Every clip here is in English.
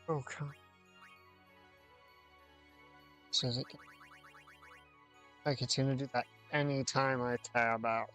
Okay. So I continue to do that anytime I tab out.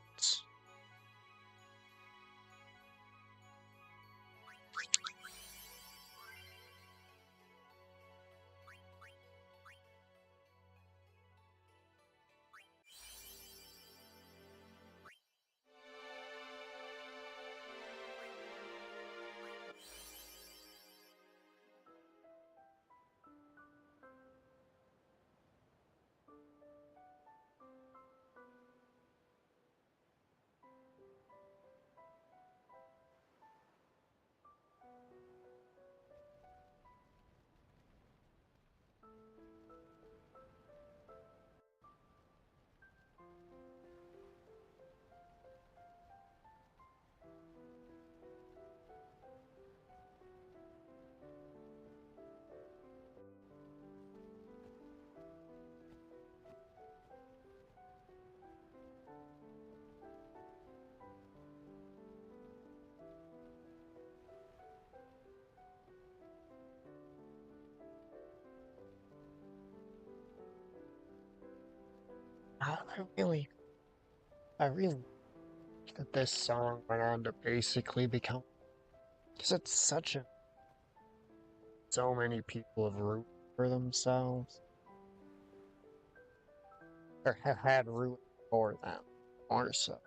I really like that this song went on to basically become, because it's such a, so many people have rooted for themselves, or have had root for them, more so.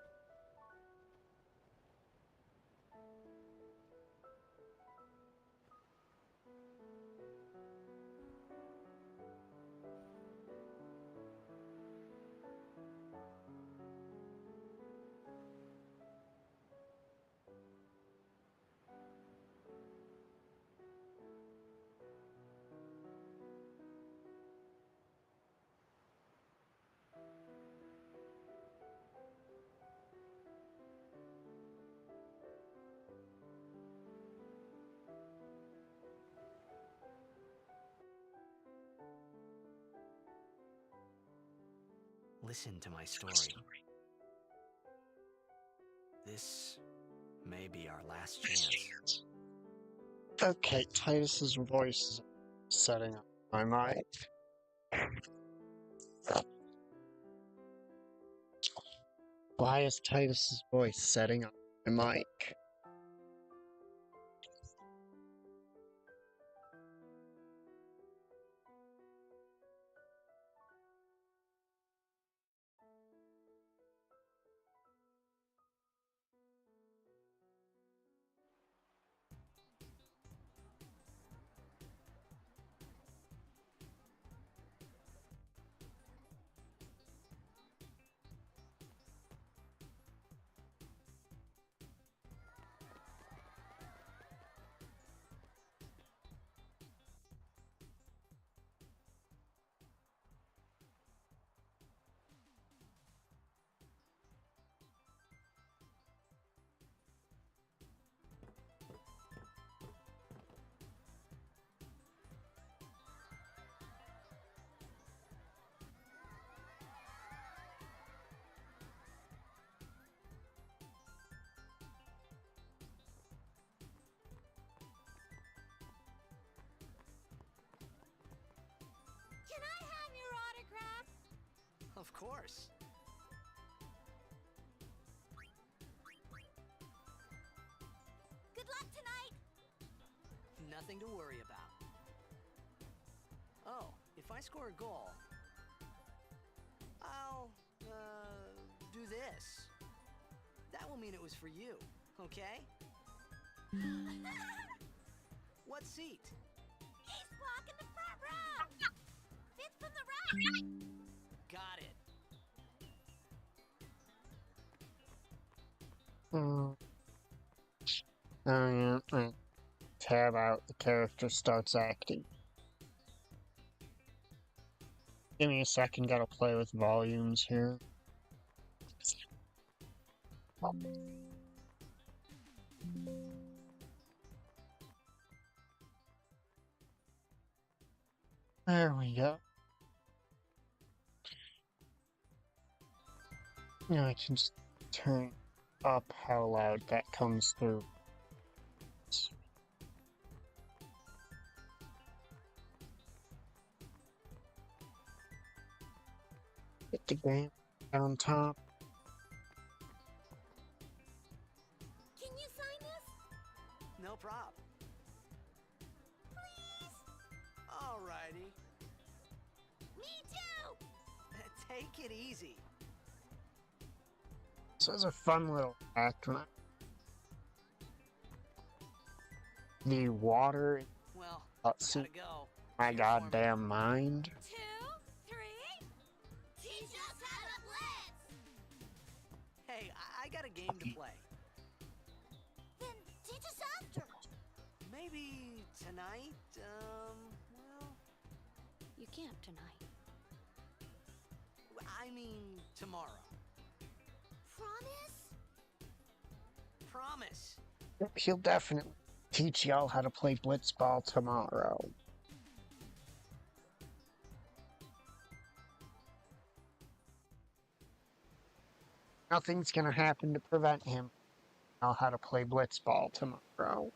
Listen to my story. This may be our last chance. Okay, Titus's voice is setting up my mind. Why is Titus's voice setting up my mic? Can I have your autograph? Of course. Good luck tonight! Nothing to worry about. Oh, if I score a goal, I'll, do this. That will mean it was for you, okay? What seat? Ace block in the front row! Fifth from the right! Got it. Oh yeah, tab out, the character starts acting. Give me a second, gotta play with volumes here. There we go. Now I can just turn up how loud that comes through. Get the game on top. Can you sign this? No prob. Please? Alrighty. Me too! Take it easy. This was a fun little act when the water Well, cutscene gotta go. my Cheers for me. goddamn mind. 2, 3. Teach us how to blitz! Hey, I got a game to play. Then teach us after. Maybe tonight, well, You can't tonight. I mean tomorrow. Promise? Promise. He'll definitely teach y'all how to play blitzball tomorrow. Nothing's gonna happen to prevent him know how to play blitzball tomorrow.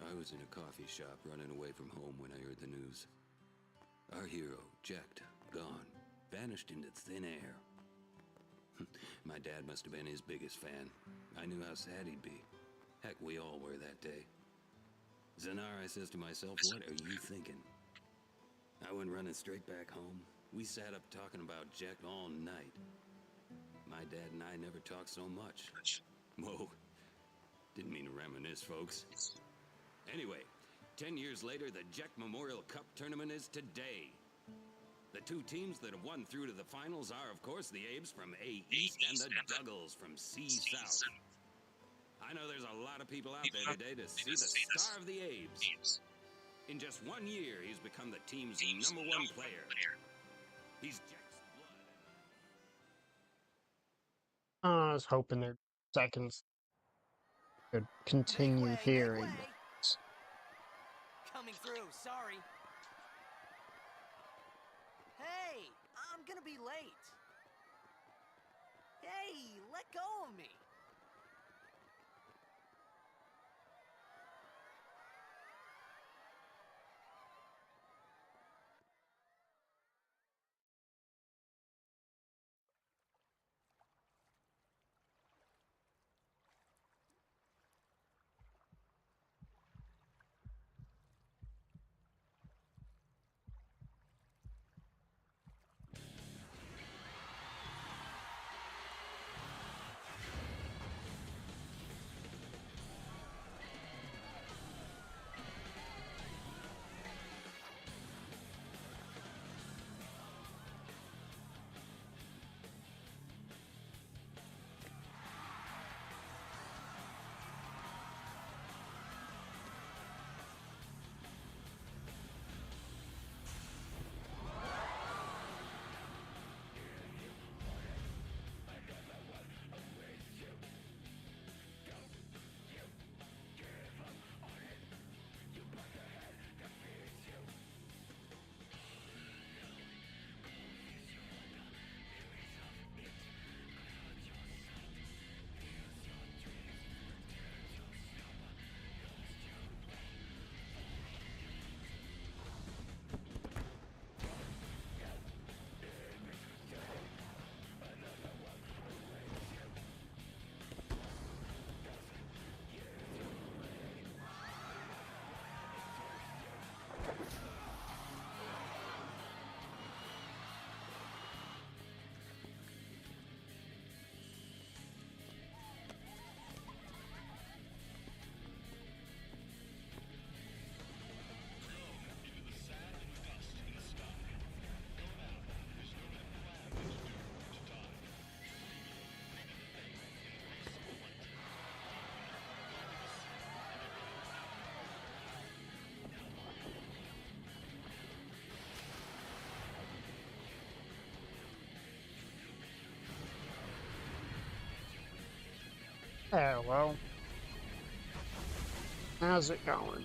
I was in a coffee shop running away from home when I heard the news. Our hero, Jecht, gone, vanished into thin air. My dad must have been his biggest fan. I knew how sad he'd be. Heck, we all were that day. Zanar, I says to myself, what are you thinking? I went running straight back home. We sat up talking about Jecht all night. My dad and I never talked so much. Whoa. Didn't mean to reminisce, folks. Anyway, 10 years later, the Jecht Memorial Cup tournament is today. The two teams that have won through to the finals are, of course, the Abes from A East and the Duggles from C South. I know there's a lot of people out there today to see the star of the Abes. In just 1 year, he's become the team's #1 player. He's Jecht's blood. I was hoping their seconds could continue Make way, hearing. make way. Coming through, sorry. Hey, I'm gonna be late. Hey, let go of me. Hello. How's it going?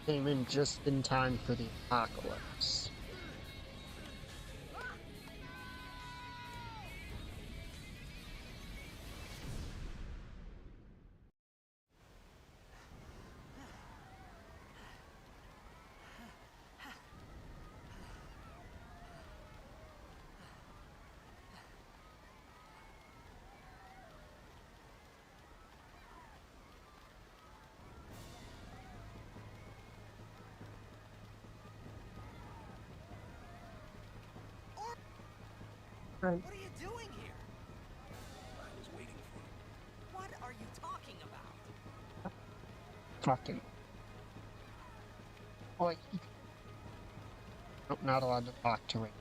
Came in just in time for the apocalypse. What are you doing here? I was waiting for you. What are you talking about? Fucking. Boy. Nope, not allowed to talk to it.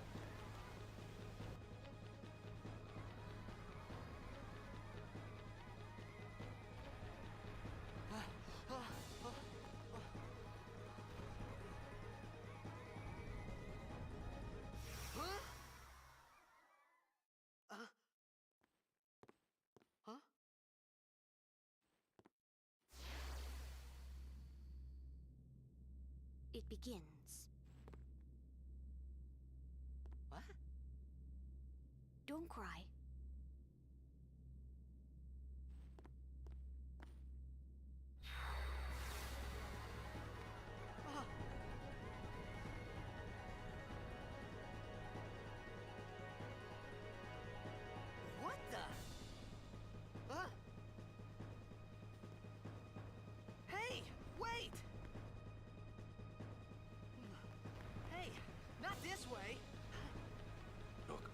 Huh? It begins. What? Don't cry. What the? Hey, wait! Hey, not this way! Look,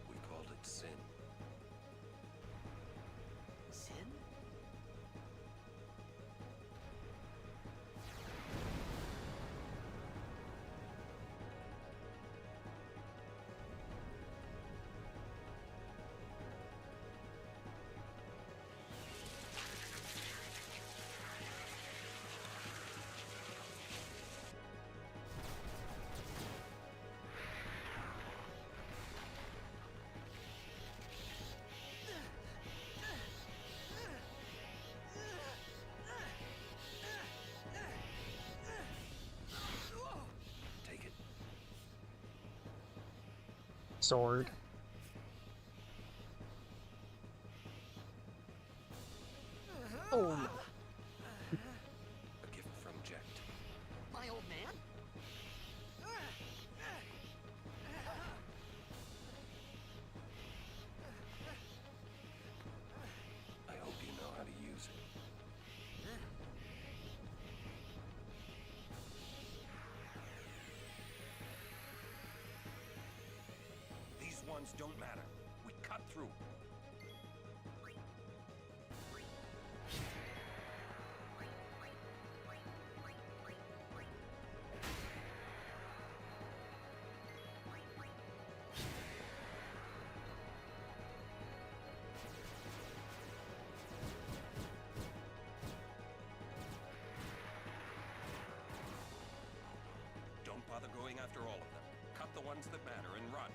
we called it sin. Sin? Take it. Sword. Oh, A gift from Jekt. My old man? I hope you know how to use it. These ones don't matter. We cut through. Don't bother going after all of them. Cut the ones that matter and run.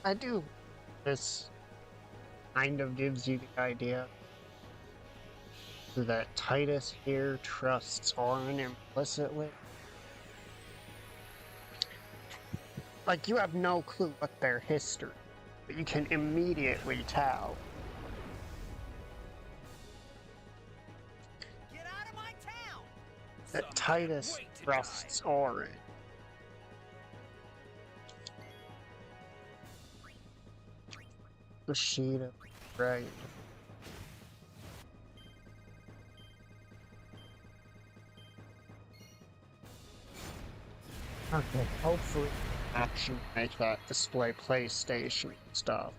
I do. This kind of gives you the idea that Titus here trusts Orin implicitly. Like, you have no clue what their history, but you can immediately tell. Get out of my town! That Some Titus can't wait to trusts die. Orin. Kushida, right. Okay, hopefully actually make that display PlayStation stuff.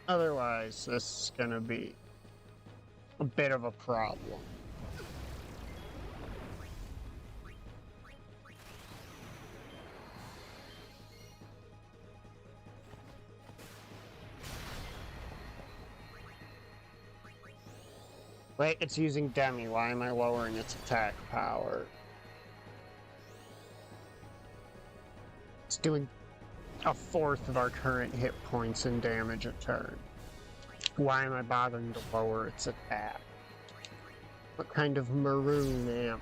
Otherwise, this is gonna be a bit of a problem. Wait, it's using Demi. Why am I lowering its attack power? It's doing a fourth of our current hit points and damage a turn. Why am I bothering to lower its attack? What kind of maroon am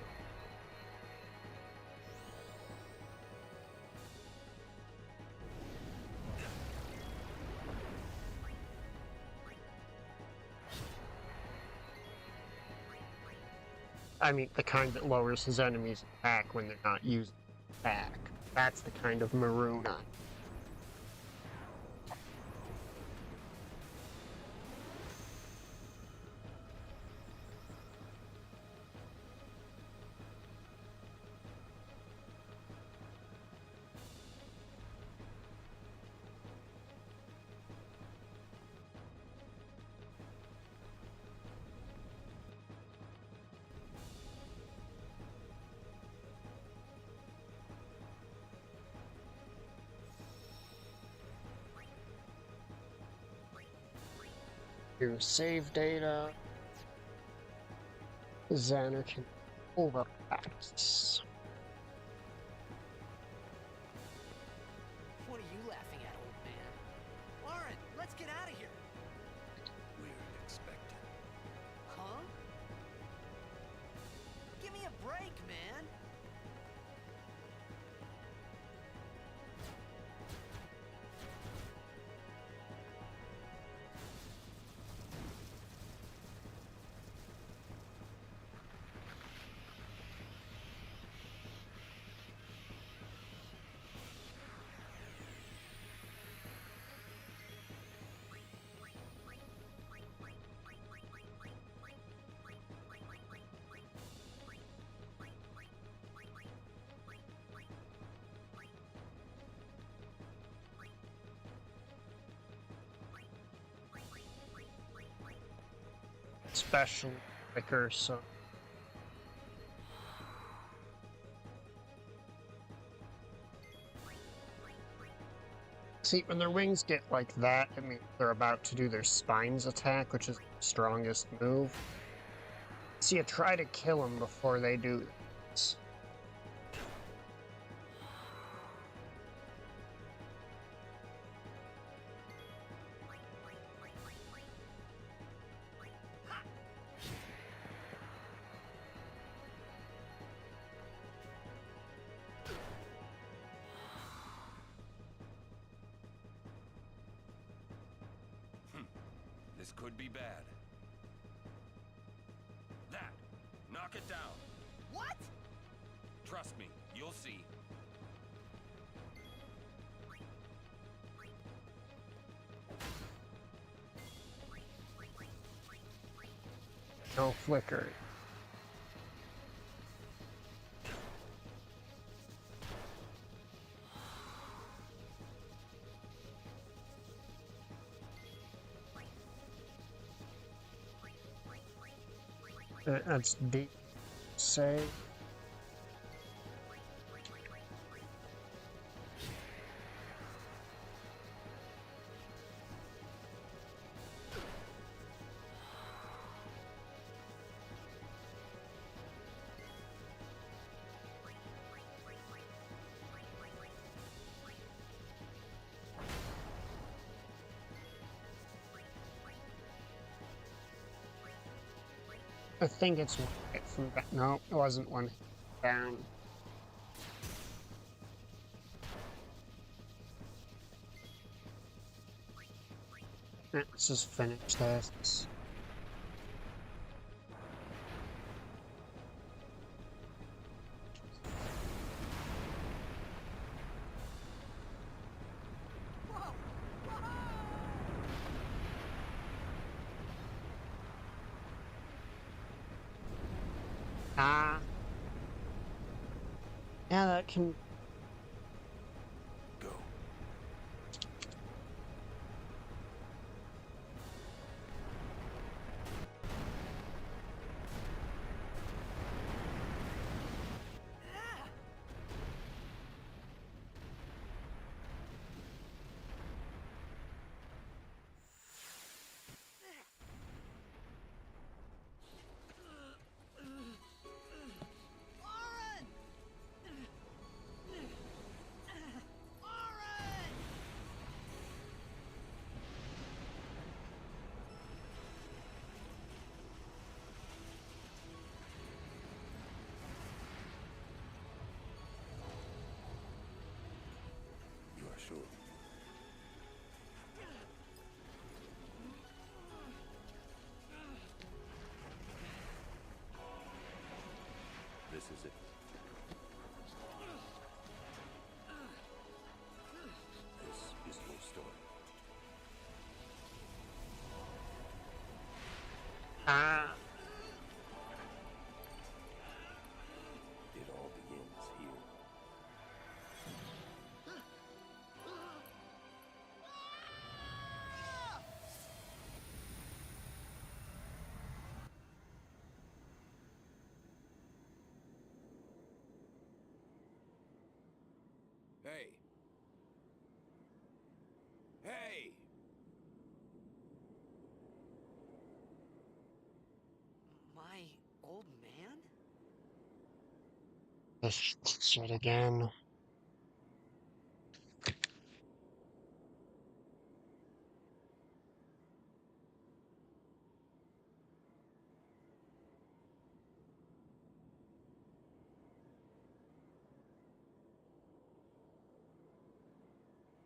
I mean, the kind that lowers his enemy's attack when they're not using attack. That's the kind of maroon I'm. Do save data. Xander can overpass. What are you laughing at, old man? Lauren, let's get out of here. We're expected. Huh? Give me a break, man. Especially quicker, so. See, when their wings get like that, it means they're about to do their spines attack, which is the strongest move. So you try to kill them before they do this. This could be bad. That! Knock it down. What? Trust me, you'll see. No flicker. That's deep. Say. I think it's one hit from back. No, it wasn't one hit down. Let's just finish this. Whoa! Whoa! Ah. Yeah, that can. Go. Oren! Oren! You are sure? This is it. This is your story. Ah. It all begins here. Hey! Hey! My old man? This shit again.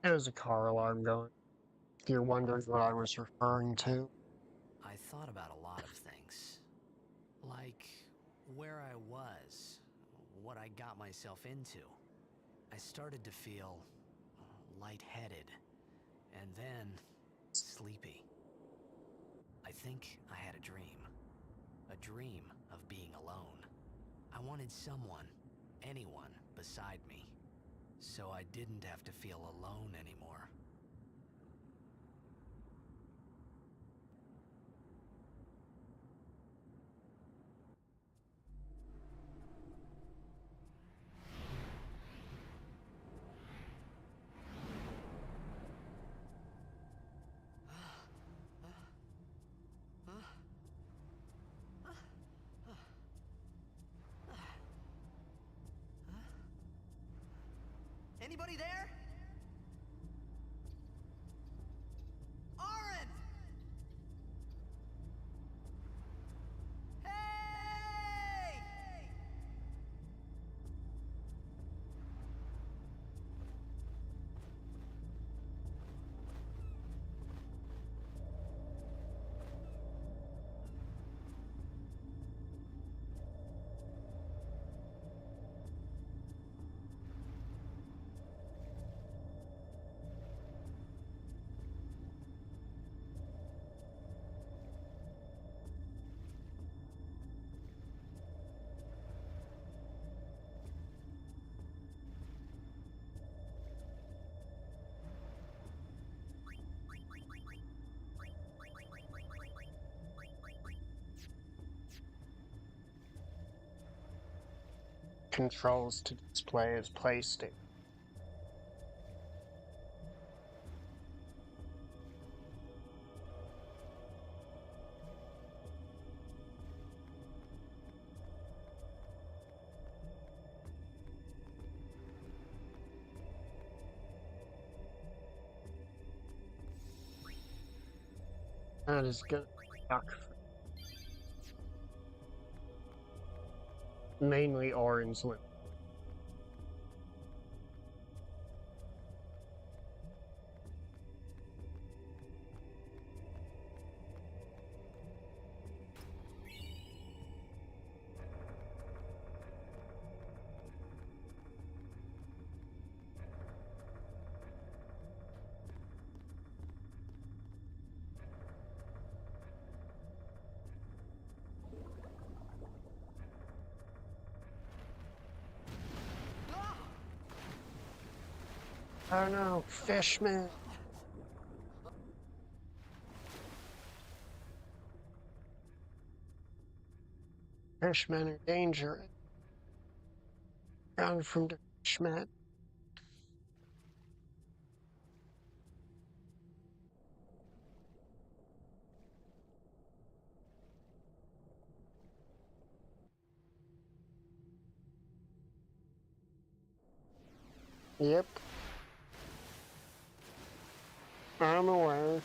There was a car alarm going. If you're wondering what I was referring to. I thought about a lot of things. Like where I was, what I got myself into. I started to feel lightheaded, and then sleepy. I think I had a dream of being alone. I wanted someone, anyone beside me, so I didn't have to feel alone anymore. Anybody there? Oren! Hey! Controls to display as PlayStation. That is good. Yuck. Mainly orange lip. Oh no, Fishman! Fishmen are dangerous. Run from the fishmen. Yep. I'm aware.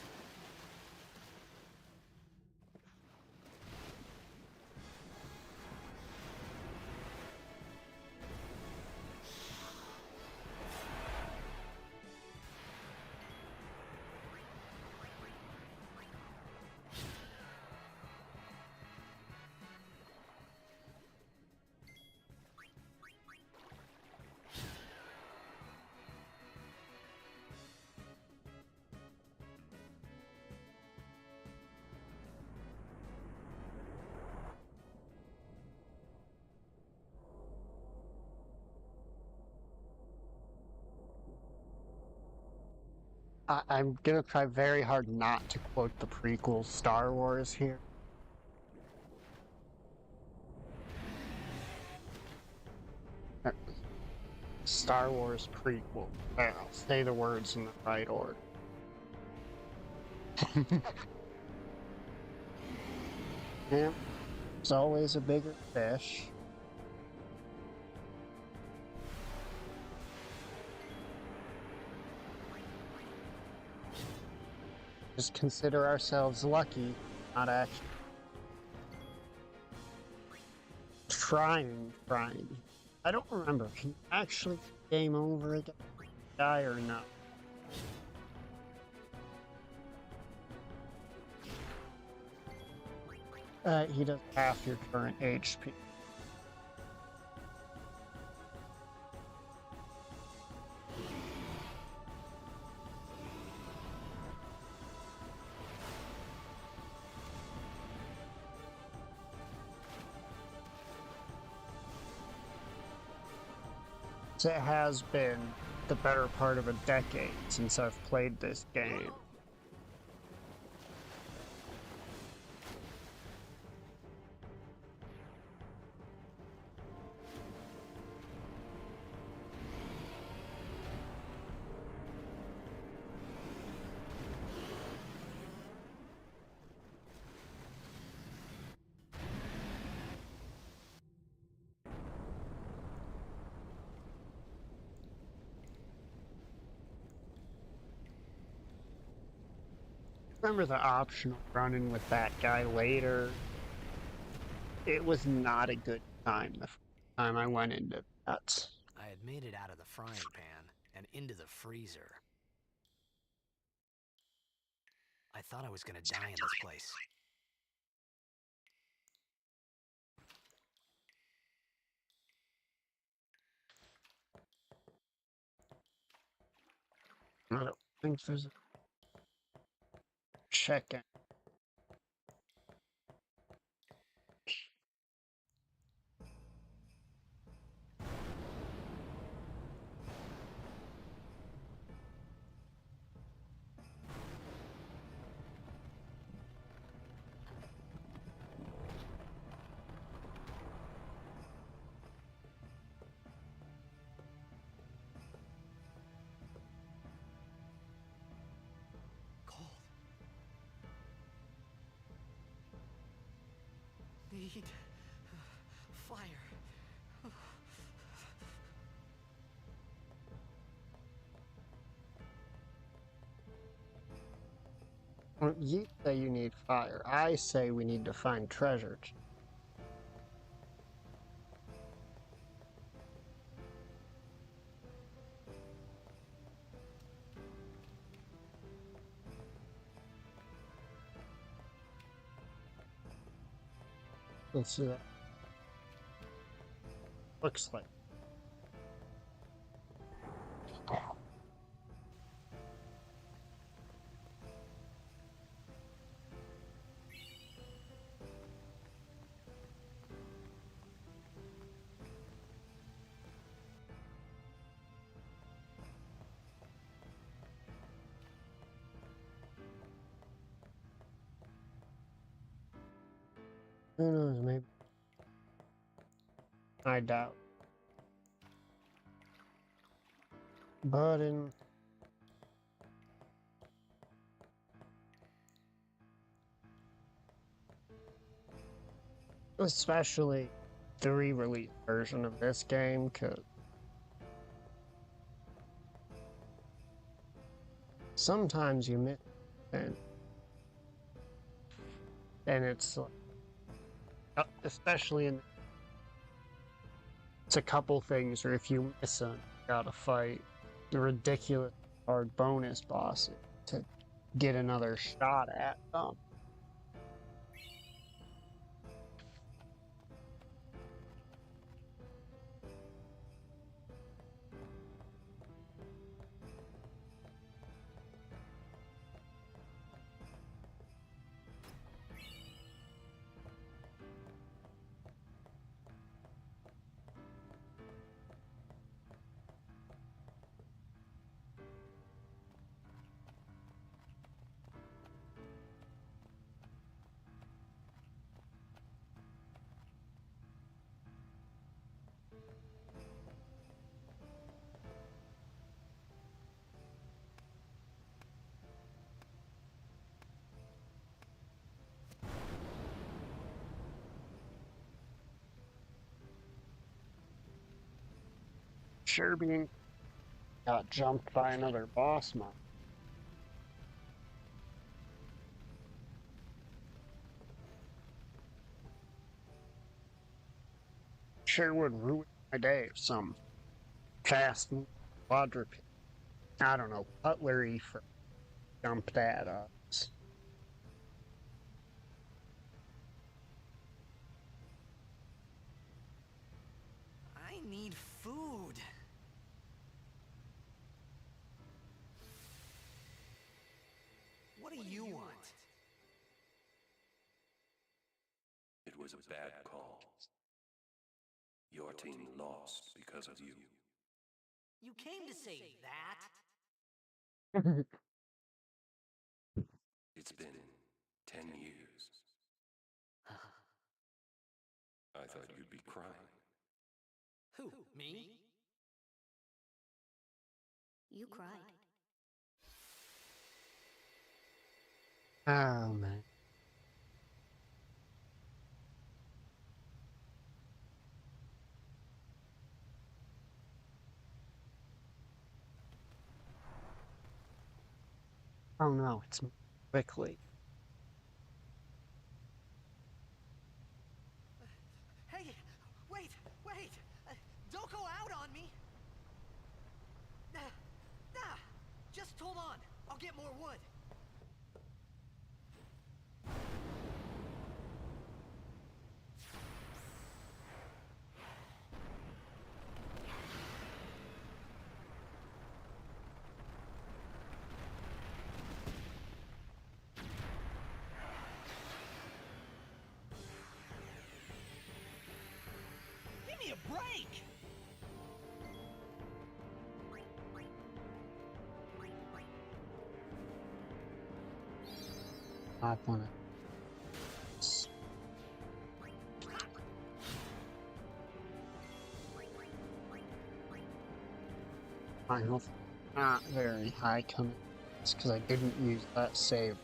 I'm gonna try very hard not to quote the prequel Star Wars here. Star Wars prequel. I'll say the words in the right order. Yeah, there's always a bigger fish. Just consider ourselves lucky, not actually trying. I don't remember. Can you actually game over again, guy, or no? He does half your current HP. It has been the better part of a decade since I've played this game. Remember the optional running with that guy later? It was not a good time the first time I went into that. I had made it out of the frying pan and into the freezer. I thought I was gonna die in this place. I don't think there's a check-in. Cold. Need fire. Well, you say you need fire. I say we need to find treasure. Let's see that. Looks like. Who knows, maybe. I doubt. But in especially the re-release version of this game, because sometimes you miss and it's like, especially in it's a couple things where if you miss them, you gotta fight the ridiculous hard bonus boss to get another shot at them. Sure being got jumped by another boss mod. Sure would ruin my day if some fast quadruped, I don't know, cutlery for jumped at us. I need food. What do you want? It was a bad call. Your team lost because of you. You came to say that? It's been 10 years. I thought you'd be crying. Who, me? You cried. Oh man. Oh no, it's quickly. Hey, wait! Don't go out on me! Just hold on. I'll get more wood. Give me a break! Hop on it. I hope not very high coming. It's because I didn't use that save.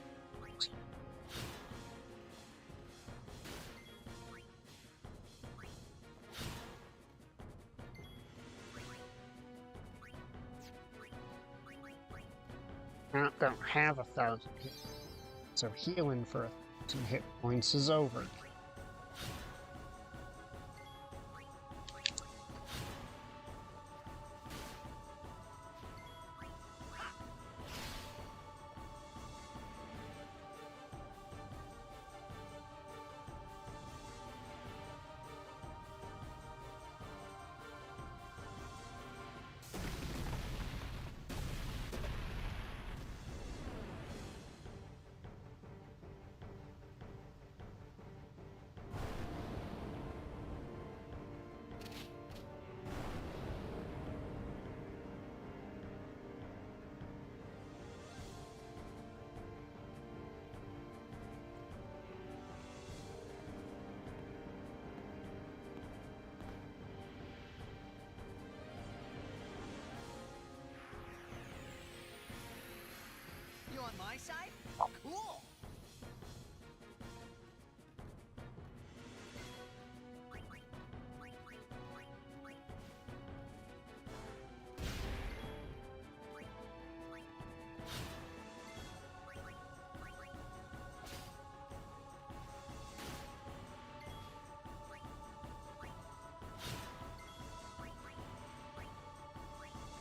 I don't have 1,000 hit, so healing for 1,000 hit points is over.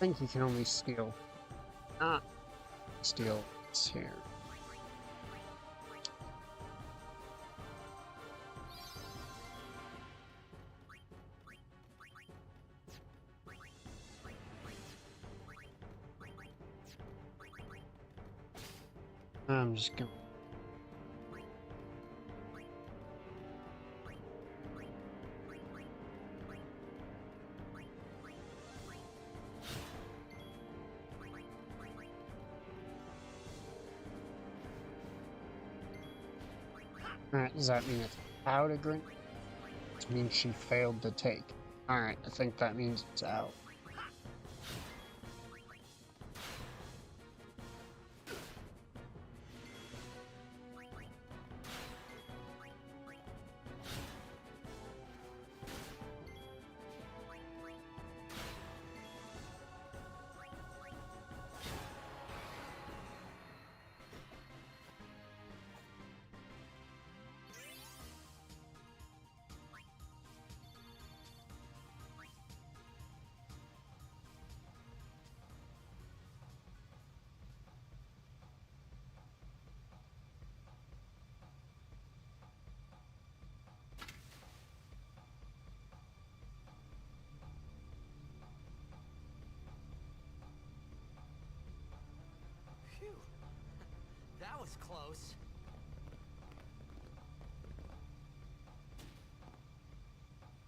think you can only steal. Not steal this here. I'm just gonna. Alright, does that mean it's out of green? It means she failed to take. Alright, I think that means it's out. Phew. That was close.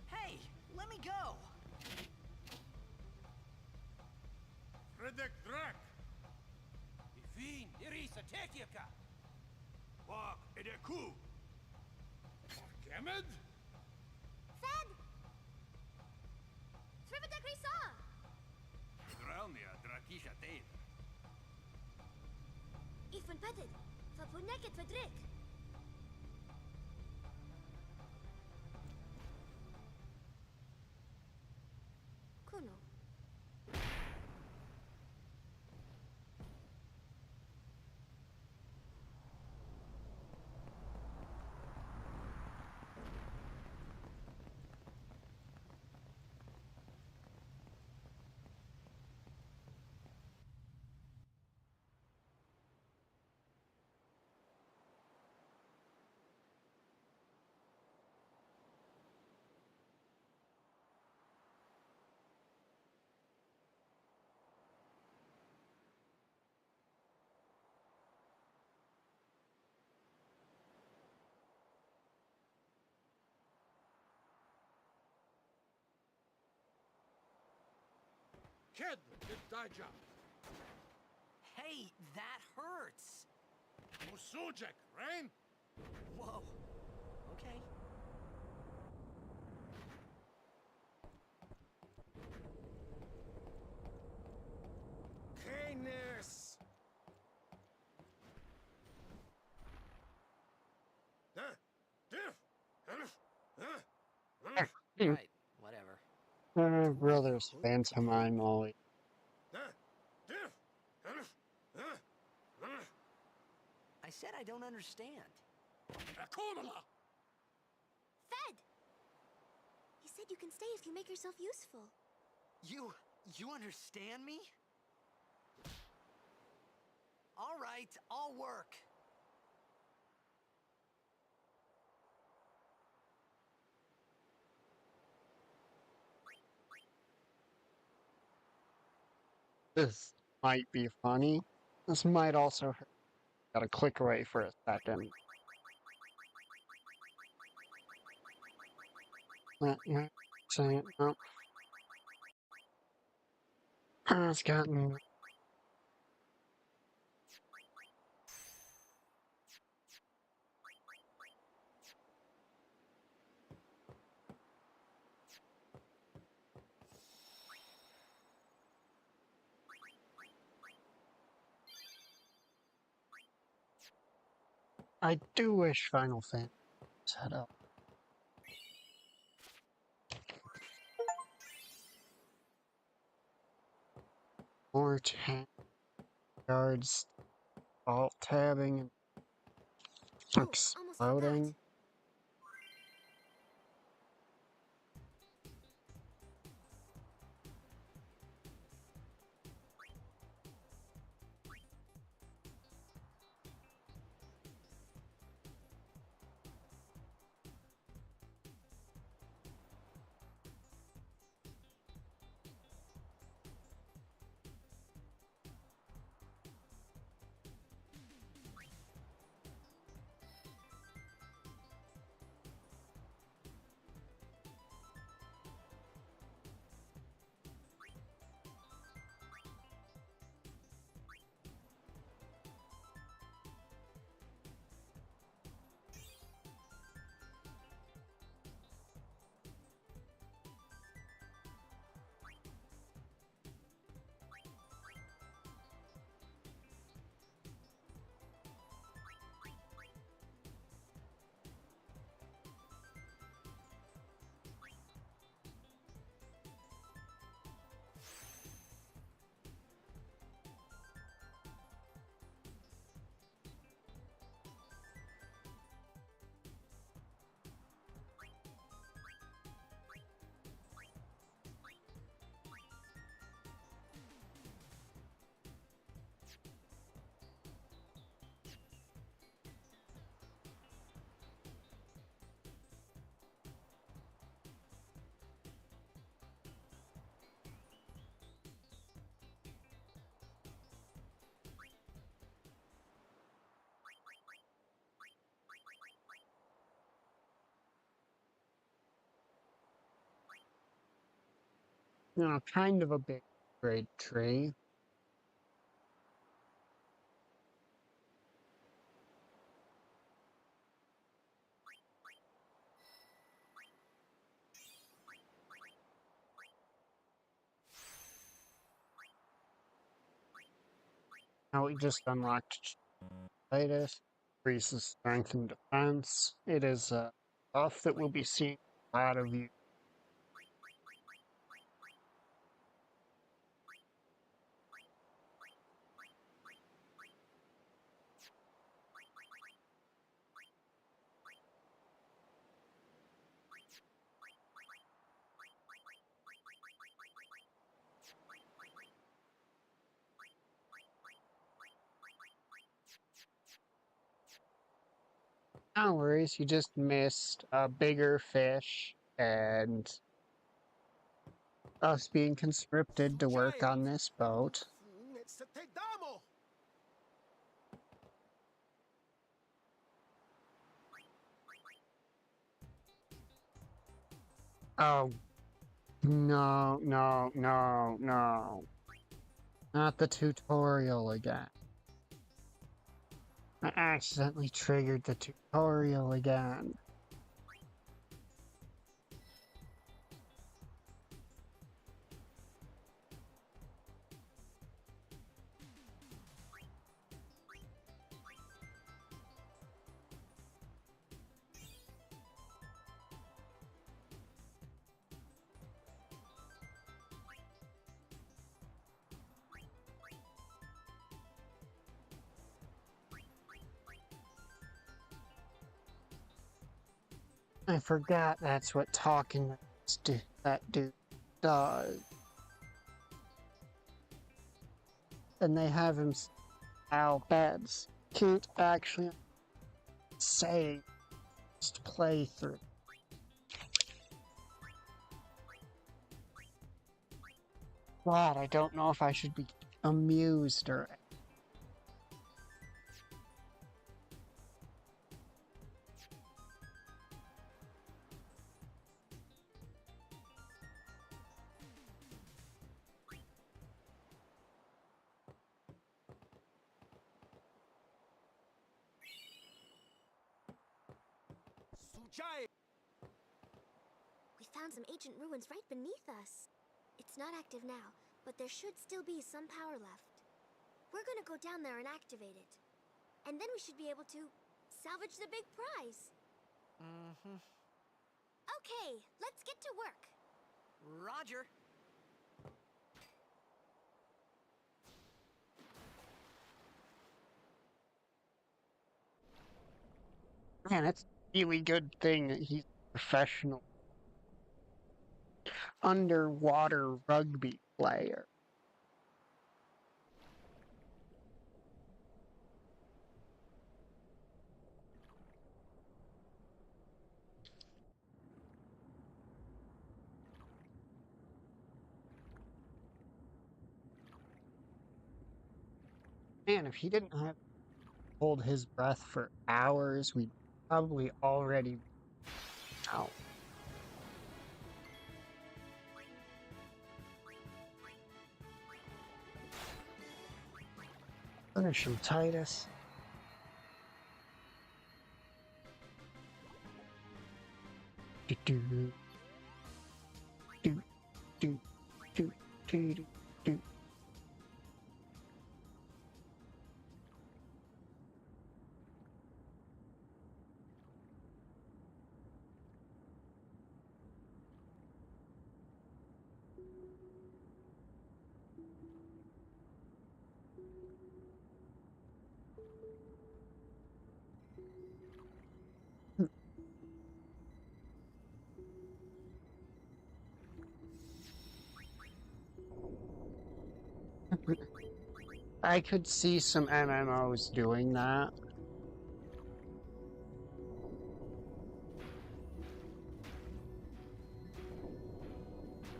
Hey, let me go! Fredek Drak! Ifin, Irisa Tekika! Wak Edeku! Kemed? Fed! Srivadak Risa! Drelmia Drakisha Tate. Ifan Petted! Fapuneket Fedrik! Kuno. Ked, Daja. Hey, that hurts! Musujek, Rain? Whoa. Okay. Canis! Right, whatever. Brothers, pantomime always. I said I don't understand. Akomala! Fed! He said you can stay if you make yourself useful. You understand me? All right, I'll work. This might be funny. This might also hurt. Gotta click away for a second. Yeah, say it. Oh. It's gotten. I do wish Final Fantasy had up. More guards, alt tabbing, and Almost exploding. kind of a big grade tree. Now we just unlocked Titus, increases strength and defense. It is a buff that we'll be seeing a lot of you. No worries, you just missed a bigger fish and us being conscripted to work on this boat. Oh, no, no, no, no. Not the tutorial again. I accidentally triggered the tutorial again. I forgot that's what talking to that dude does. And they have him style beds. Can't actually say just play through. God, I don't know if I should be amused or We found some ancient ruins right beneath us. It's not active now, but there should still be some power left. We're gonna go down there and activate it. And then we should be able to salvage the big prize. Mm-hmm. Okay, let's get to work. Roger. man, it's a really good thing that he's a professional underwater rugby player. Man, if he didn't have to hold his breath for hours, we'd probably already out. Finish him, Titus. Do do do do do do do do. I could see some MMOs doing that.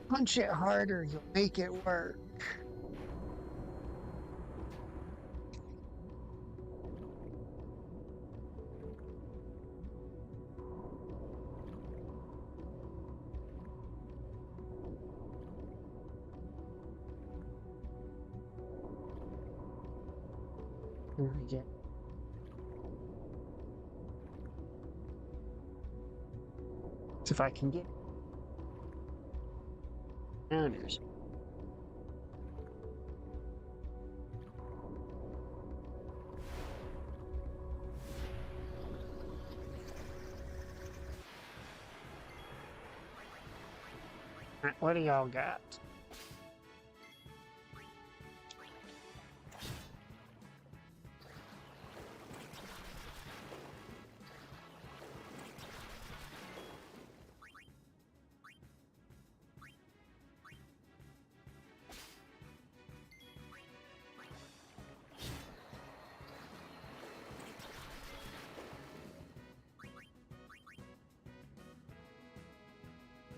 Punch it harder, you'll make it work. can I get? So if I can get counters. Alright, what do y'all got?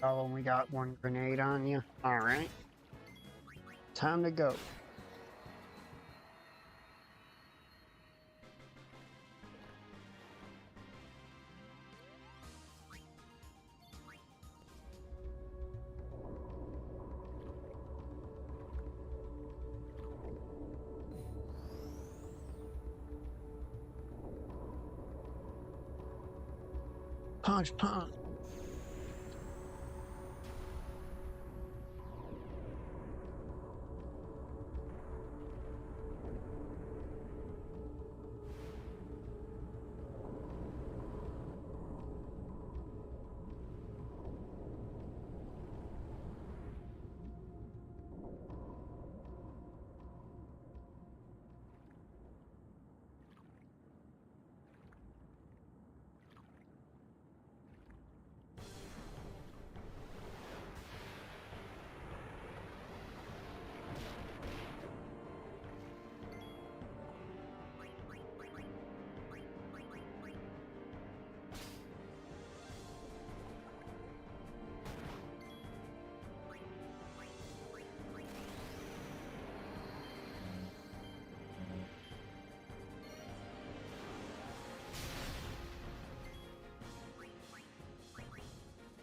Oh, only got one grenade on you. Alright. Time to go. Punch, punch.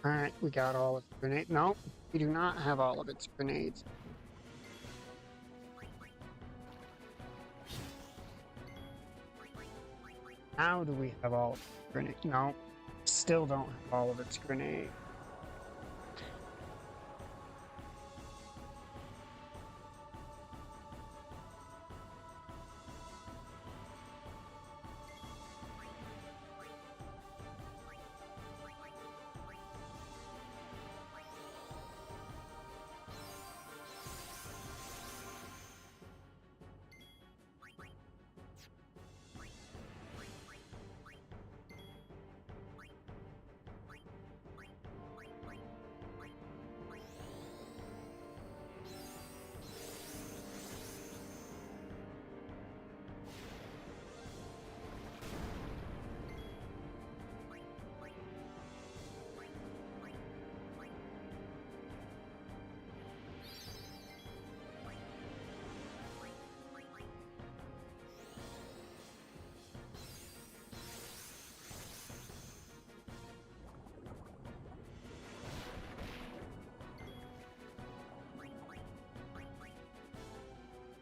Alright, we got all of the grenades. No, we do not have all of its grenades. How do we have all of its grenades? No, still don't have all of its grenades.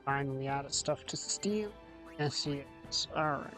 Finally out of stuff to steal. Yes, he is. Alright.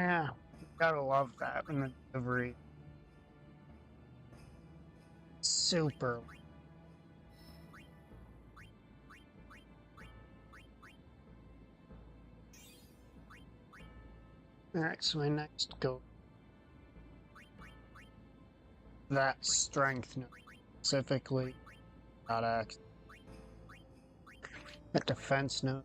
Yeah, gotta love that in the delivery. Super. Alright, so my next go. That strength note specifically. Gotta that defense note.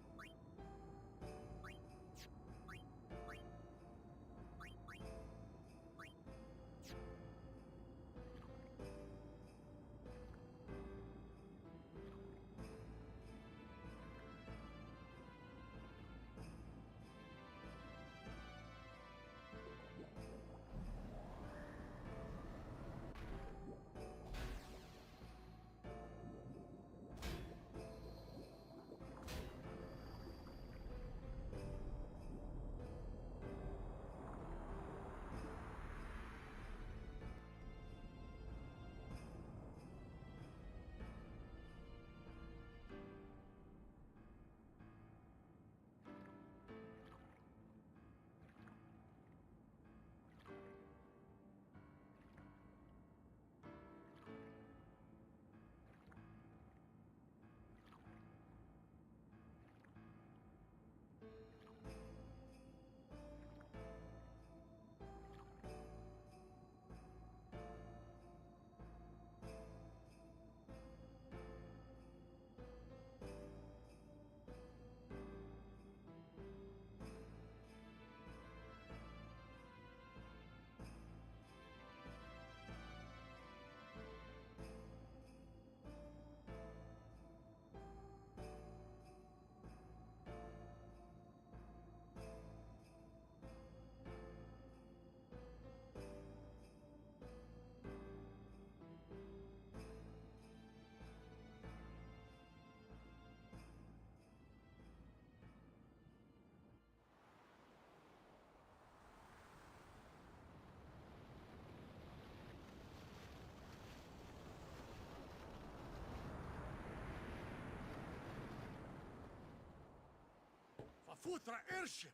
Futra Irship!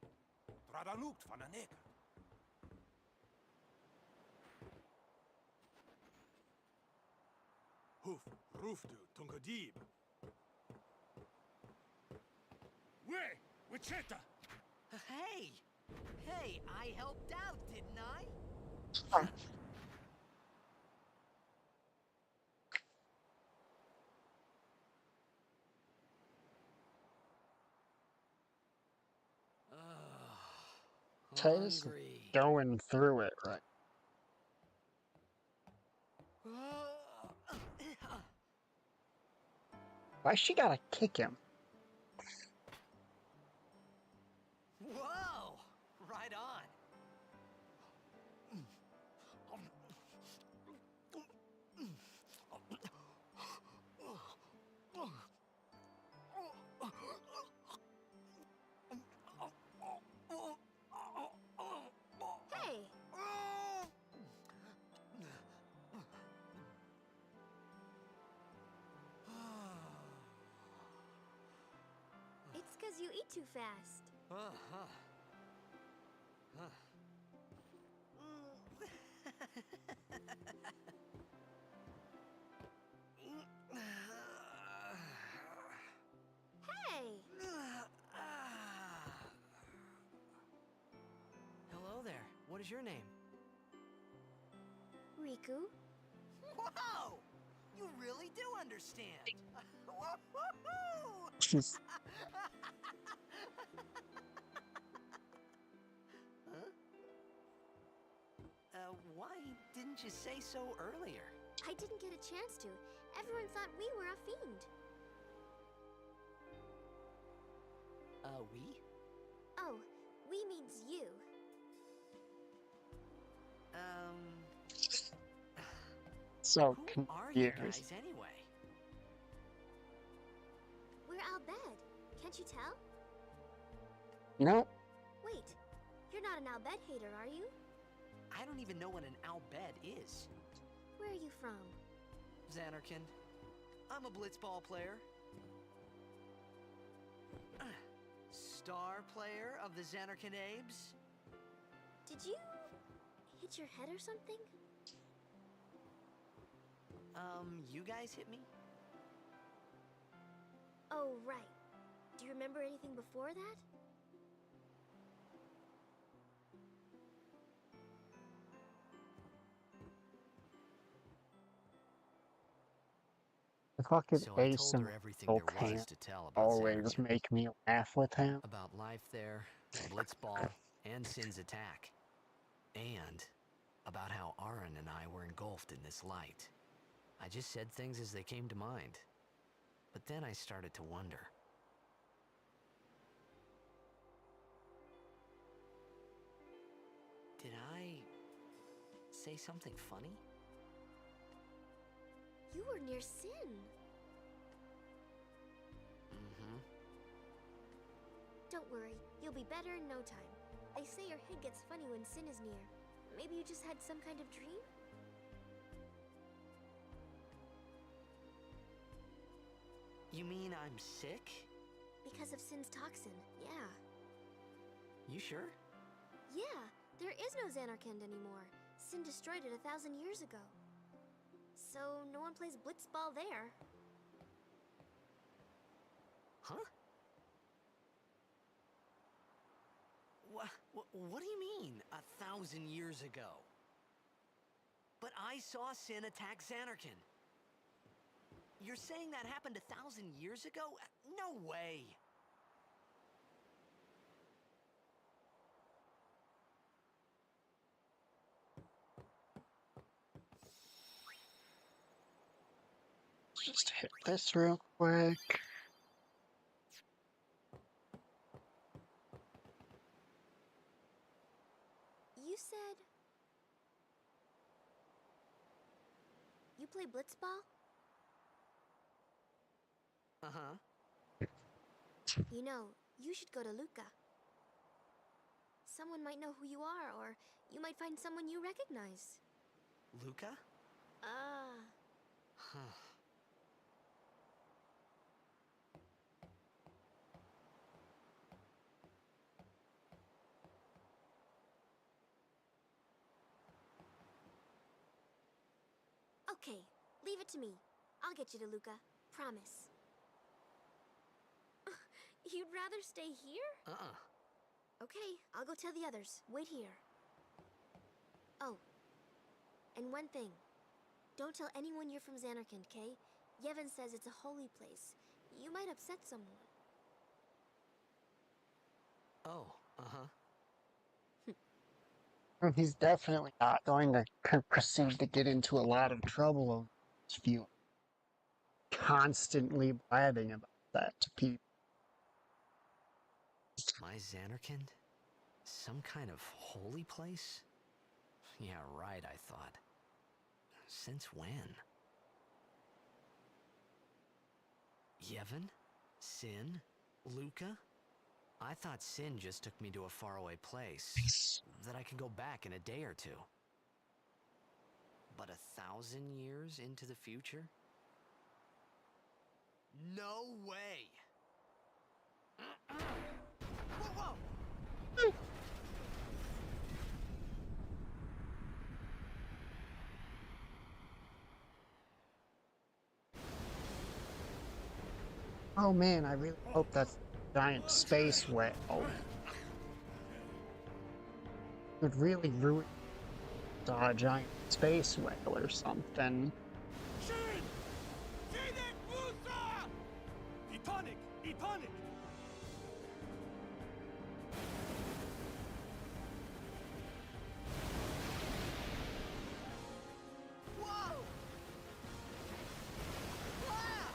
Tradalukt van een neker. Hoef, roefdu, tungadib. We! Wichita! Hey! Hey, I helped out, didn't I? Taylor's Hungry. going through it right. Why she gotta kick him? Whoa! Right on. Hey! It's because you eat too fast. Hey! Hello there. What is your name? Riku? Whoa! You really do understand. Woo-hoo-hoo! She's Why didn't you say so earlier? I didn't get a chance to. Everyone thought we were a fiend. We? Oh, we means you. so Who are you confused. guys anyway? We're Al Bhed. Can't you tell? No, Wait, you're not an Al Bhed hater, are you? I don't even know what an Al Bhed is. Where are you from? Xanarkand. I'm a blitzball player. Star player of the Xanarkand Abes. Did you hit your head or something? You guys hit me? Oh, right. Do you remember anything before that? The fucking So I ace told and her everything Michael there was can't to tell about always Xanarkand. make me laugh with him. About life there, Blitzball, and Sin's attack. And about how Aaron and I were engulfed in this light. I just said things as they came to mind. But then I started to wonder. Did I say something funny? You were near Sin. Mm-hmm. Don't worry, you'll be better in no time. They say your head gets funny when Sin is near. Maybe you just had some kind of dream? You mean I'm sick? Because of Sin's toxin, yeah. You sure? Yeah, there is no Xanarkand anymore. Sin destroyed it 1,000 years ago. So no one plays Blitzball there. Huh? What do you mean, 1,000 years ago? But I saw Sin attack Xanarkand. You're saying that happened 1,000 years ago? No way! Just hit this real quick. You said... You play Blitzball? Uh-huh. You know, you should go to Luca. Someone might know who you are, or you might find someone you recognize. Luca? Huh. Okay, leave it to me. I'll get you to Luca. Promise. You'd rather stay here? Okay, I'll go tell the others. Wait here. Oh, and one thing. Don't tell anyone you're from Xanarkand, okay? Yevon says it's a holy place. You might upset someone. Oh, uh-huh. He's definitely not going to proceed to get into a lot of trouble over this view. Constantly blabbing about that to people. My Xanarkand? Some kind of holy place? Yeah, right, I thought. Since when? Yevon? Sin? Luca? I thought Sin just took me to a faraway place that I could go back in a day or two. But 1,000 years into the future? No way! Whoa, whoa! Oh man, I really hope that's a giant space whale. It would really ruin a giant space whale or something. Shin! Sinek Musa! Etonic! Etonic! Whoa! Ah!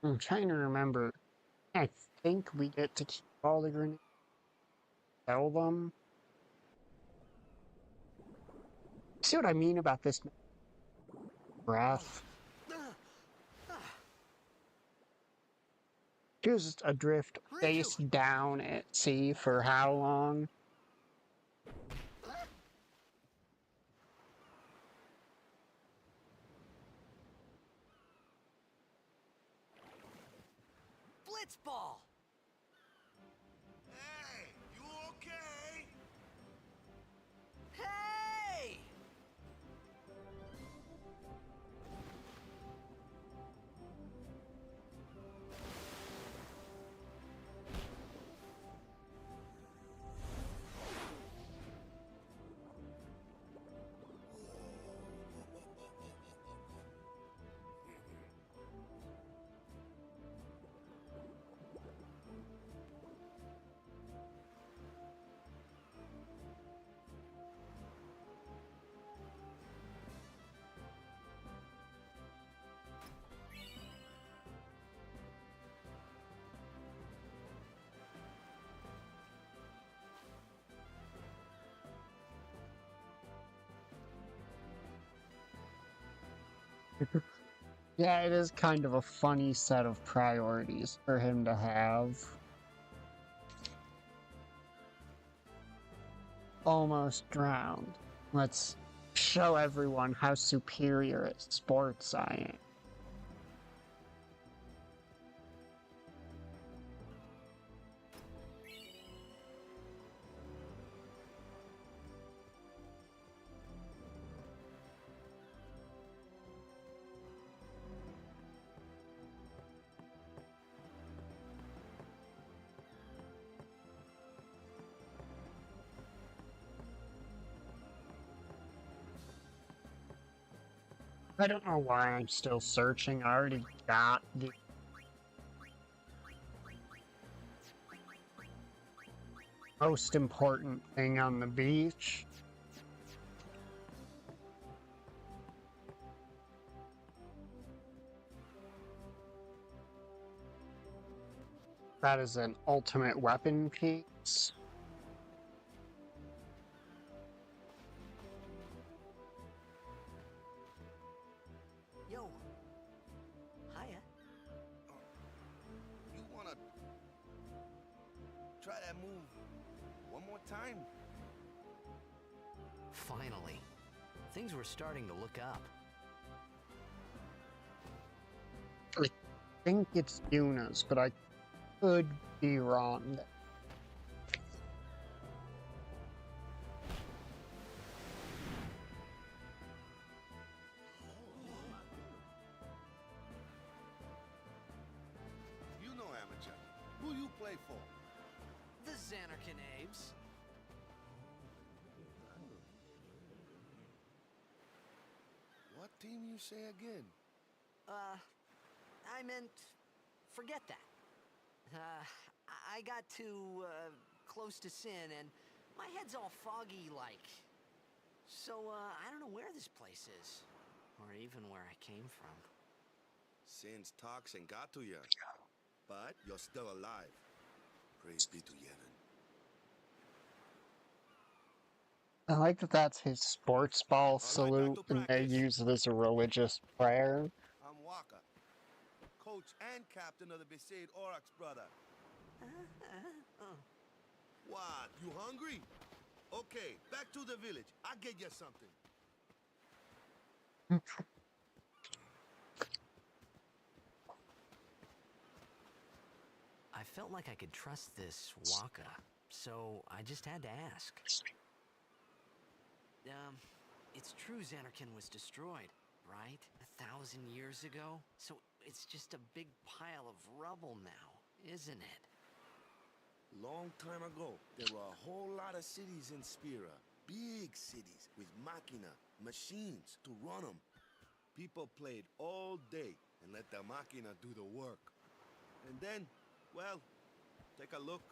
I'm trying to remember. I think we get to keep all the grenades. Sell them. See what I mean about this breath? Just adrift face down at sea for how long? Blitzball! Hey, you okay? Hey! Yeah, it is kind of a funny set of priorities for him to have. Almost drowned. Let's show everyone how superior at sports I am. I don't know why I'm still searching. I already got the most important thing on the beach. That is an ultimate weapon piece. Yo. Hiya. You wanna try that move one more time? Finally. Things were starting to look up. I think it's Yuna's, but I could be wrong. You know amateur. Who you play for? The Xanarkin Abes. What team you say again? I meant, forget that. I got too, close to Sin, and my head's all foggy like. So, I don't know where this place is, or even where I came from. Sin's toxin got to you, but you're still alive. Praise be to Yevon. I like that that's his sports ball back salute, to and they practice. use it as a religious prayer. I'm Waka, coach and captain of the Besaid Aurochs, brother. What, you hungry? Okay, back to the village. I'll get you something. I felt like I could trust this Waka, so I just had to ask. It's true Xanarkin was destroyed, right? 1,000 years ago? So it's just a big pile of rubble now, isn't it? Long time ago, there were a whole lot of cities in Spira. Big cities with machina, machines to run them. People played all day and let the machina do the work. And then, well, take a look.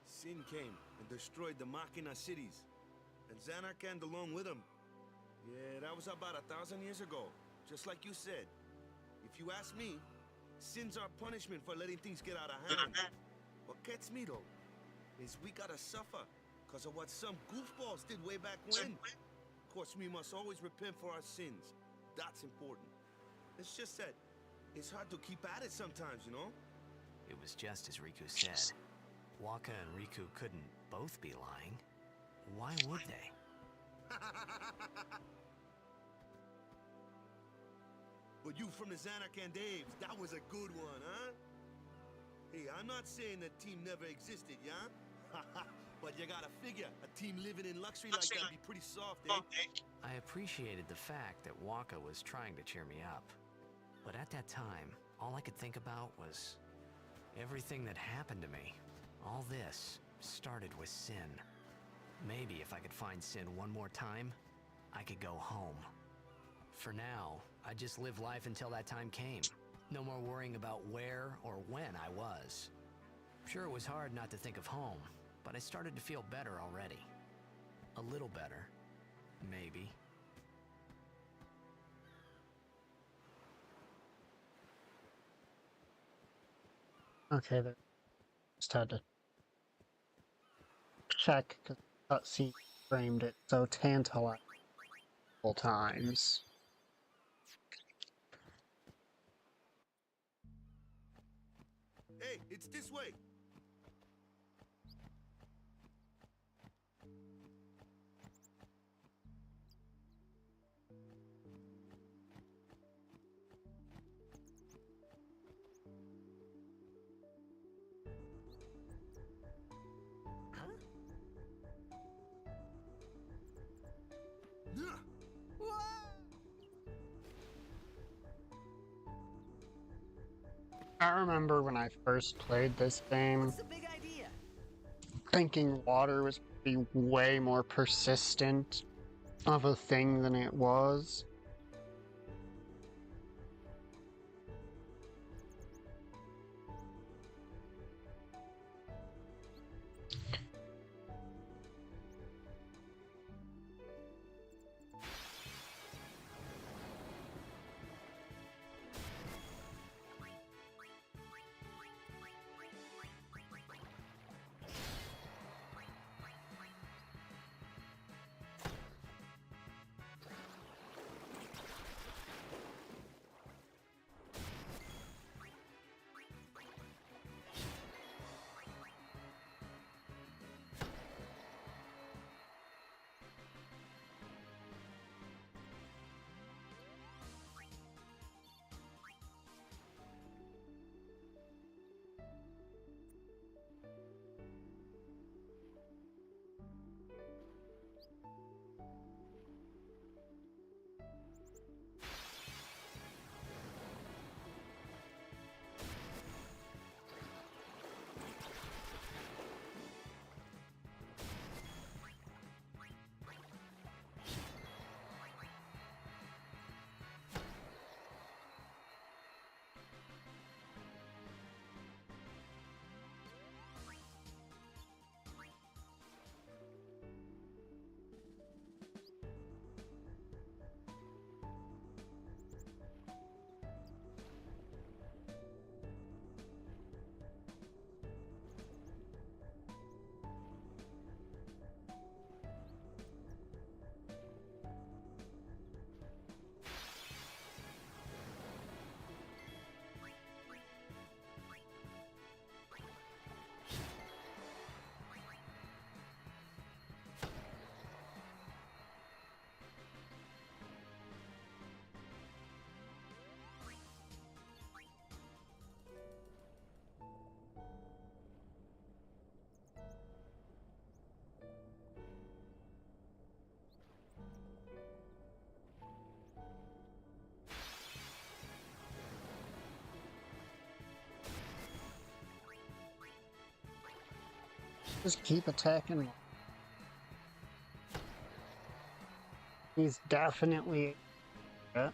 Sin came and destroyed the machina cities. And Xanarkand along with him. Yeah, that was about 1,000 years ago. Just like you said. If you ask me, Sin's our punishment for letting things get out of hand. What gets me though, is we gotta suffer because of what some goofballs did way back when. Of course, we must always repent for our sins. That's important. It's just that it's hard to keep at it sometimes, you know? it was just as Riku said. Waka and Riku couldn't both be lying. Why would they? But you from the Xanarkand Daves, that was a good one, huh? Hey, I'm not saying that team never existed, yeah? But you gotta figure, a team living in luxury like that'd be pretty soft, eh? I appreciated the fact that Waka was trying to cheer me up. But at that time, all I could think about was everything that happened to me. All this started with Sin. Maybe if I could find Sin one more time, I could go home. For now, I just live life until that time came. No more worrying about where or when I was. Sure, it was hard not to think of home, but I started to feel better already. A little better, maybe. Okay, there. Just had to check because cutscene framed it so tantalizing times. Hey, it's this way. I remember when I first played this game, What's the big idea? thinking water was be way more persistent of a thing than it was. Just keep attacking. He's definitely. Yeah.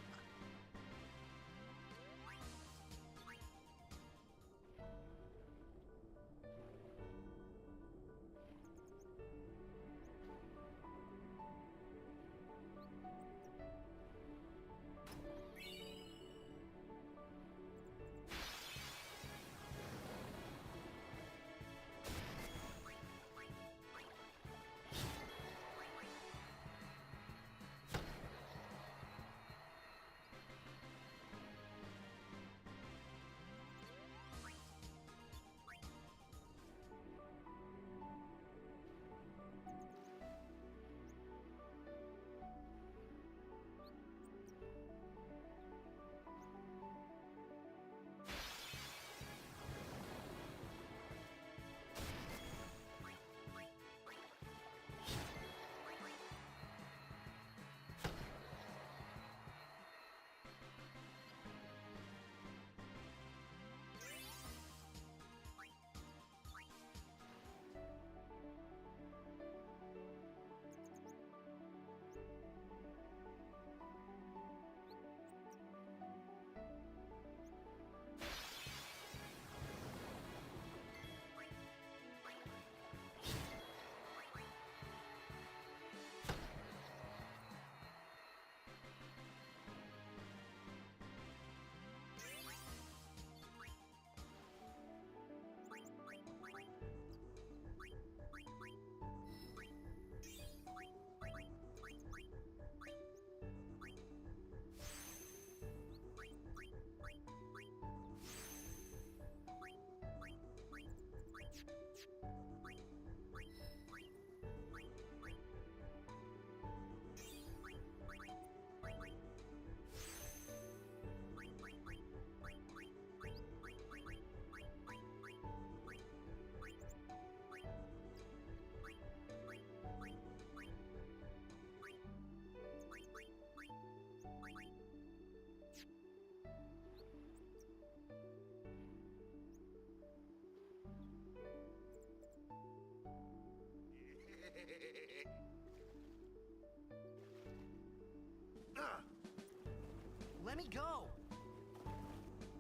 me go!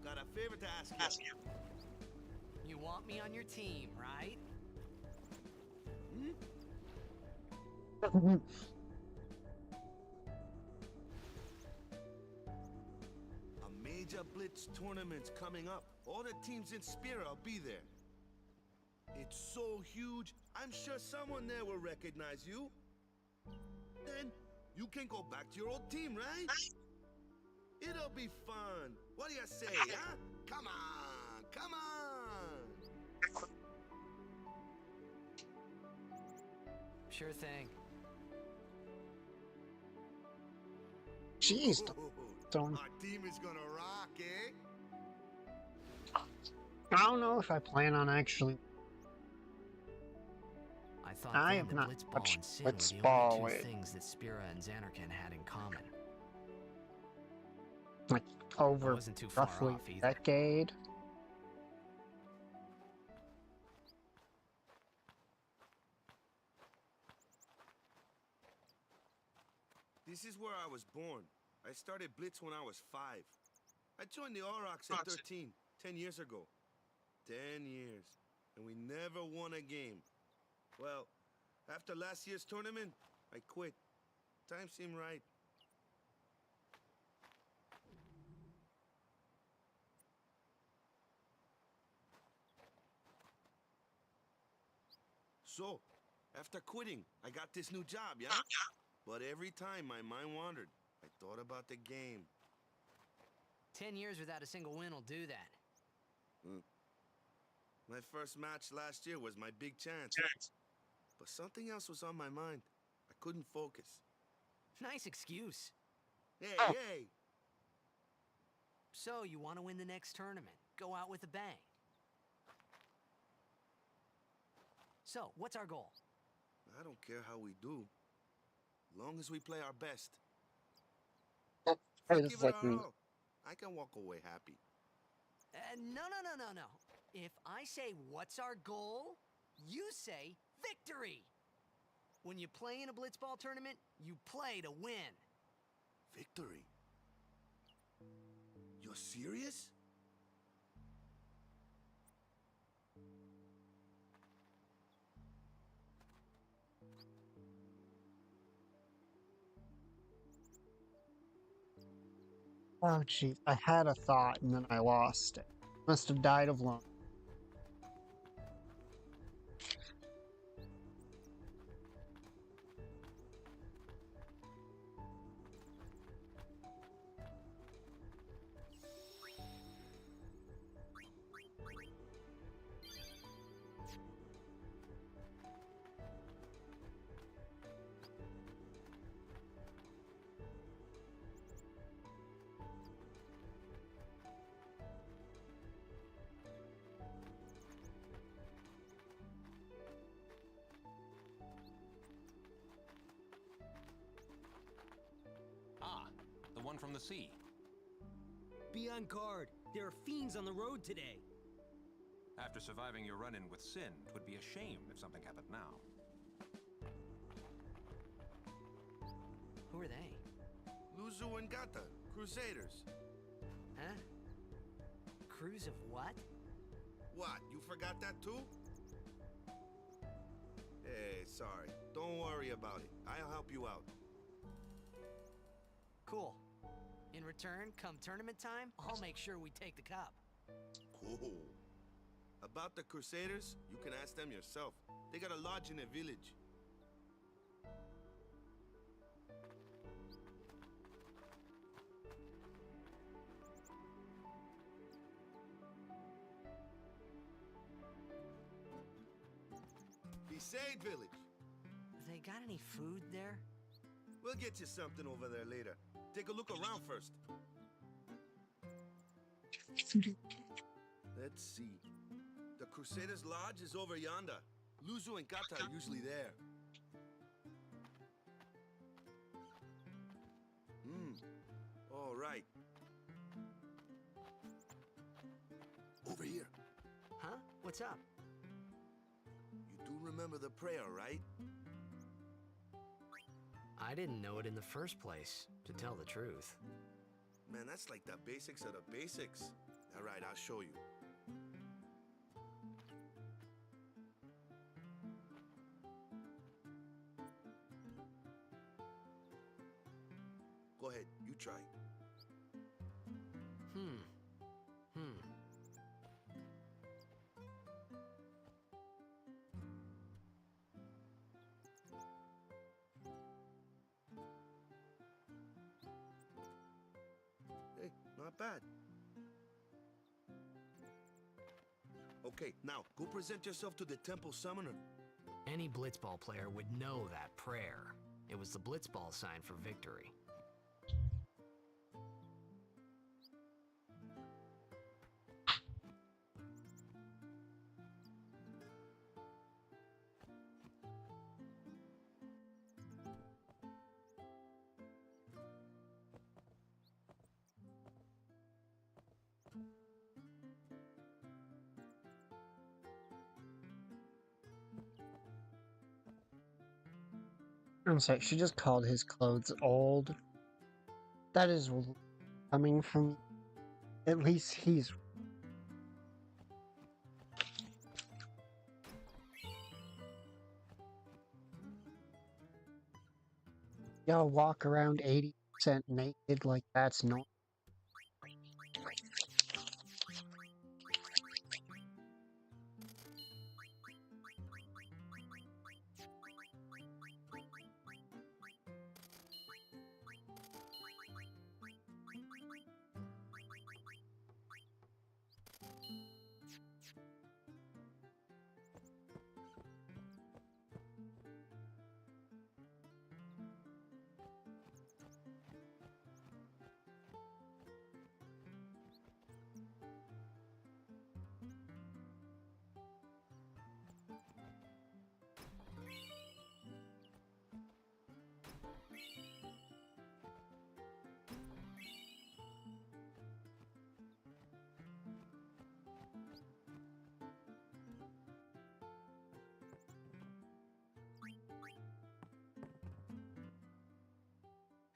Got a favor to ask you. You want me on your team, right? A major Blitz tournament's coming up. All the teams in Spira will be there. It's so huge, I'm sure someone there will recognize you. Then you can go back to your old team, right? It'll be fun. What do you say, huh? Come on, come on. Sure thing. Jeez, don't. Our team is gonna rock, eh? I don't know if I plan on actually. I thought I then have the not Blitzball touched and Sin were the Blitzball only two with- things that Spira and Xanarkand had in common. Like I over wasn't too far roughly off a either. decade. This is where I was born. I started Blitz when I was 5. I joined the Aurochs at 13, 10 years ago. 10 years. And we never won a game. Well, after last year's tournament, I quit. Time seemed right. So, after quitting, I got this new job, yeah? But every time my mind wandered, I thought about the game. 10 years without a single win will do that. My first match last year was my big chance. But something else was on my mind. I couldn't focus. Nice excuse. Hey, hey! So, you want to win the next tournament. Go out with a bang. So, what's our goal? I don't care how we do. Long as we play our best. Hey, If I this give is it like our me. all, I can walk away happy. No. If I say, what's our goal? You say, victory! When you play in a Blitzball tournament, you play to win. Victory? You're serious? Oh, jeez. I had a thought and then I lost it. Must have died of lung. Ah, the one from the sea. Be on guard. There are fiends on the road today. After surviving your run-in with Sin, it would be a shame if something happened now. Who are they? Luzu and Gata, Crusaders. Huh? Crews of what? What, you forgot that too? Hey, sorry. Don't worry about it. I'll help you out. Cool. In return, come tournament time, I'll make sure we take the cup. Cool. About the Crusaders, you can ask them yourself. They got a lodge in a village. Besaid village. They got any food there? We'll get you something over there later. Take a look around first. Let's see. The Crusaders' Lodge is over yonder. Luzu and Gata are usually there. All right. Over here. Huh? What's up? You do remember the prayer, right? I didn't know it in the first place, to tell the truth. Man, that's like the basics of the basics. All right, I'll show you. Go ahead, you try. Hey, not bad. Okay, now go present yourself to the temple summoner. Any blitzball player would know that prayer. It was the blitzball sign for victory. I'm sorry, she just called his clothes old. That is coming from. At least he's. Y'all walk around 80% naked like that's normal.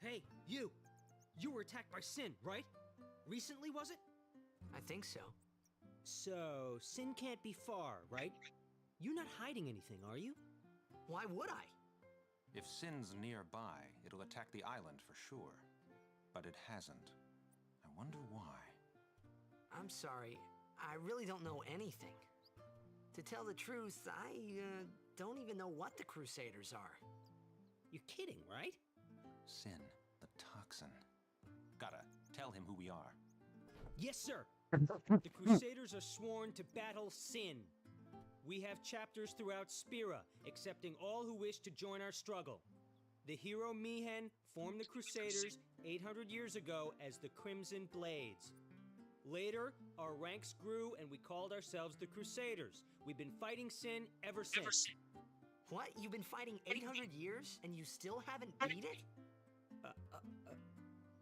Hey, you! You were attacked by Sin, right? Recently, was it? I think so. So, Sin can't be far, right? You're not hiding anything, are you? Why would I? If Sin's nearby, it'll attack the island for sure. But it hasn't. I wonder why. I'm sorry. I really don't know anything. To tell the truth, I don't even know what the Crusaders are. You're kidding, right? Sin, the toxin. Gotta tell him who we are. Yes, sir! The Crusaders are sworn to battle Sin. We have chapters throughout Spira, accepting all who wish to join our struggle. The hero Mihen formed the Crusaders 800 years ago as the Crimson Blades. Later, our ranks grew and we called ourselves the Crusaders. We've been fighting Sin ever since. What? You've been fighting 800 years and you still haven't beat it?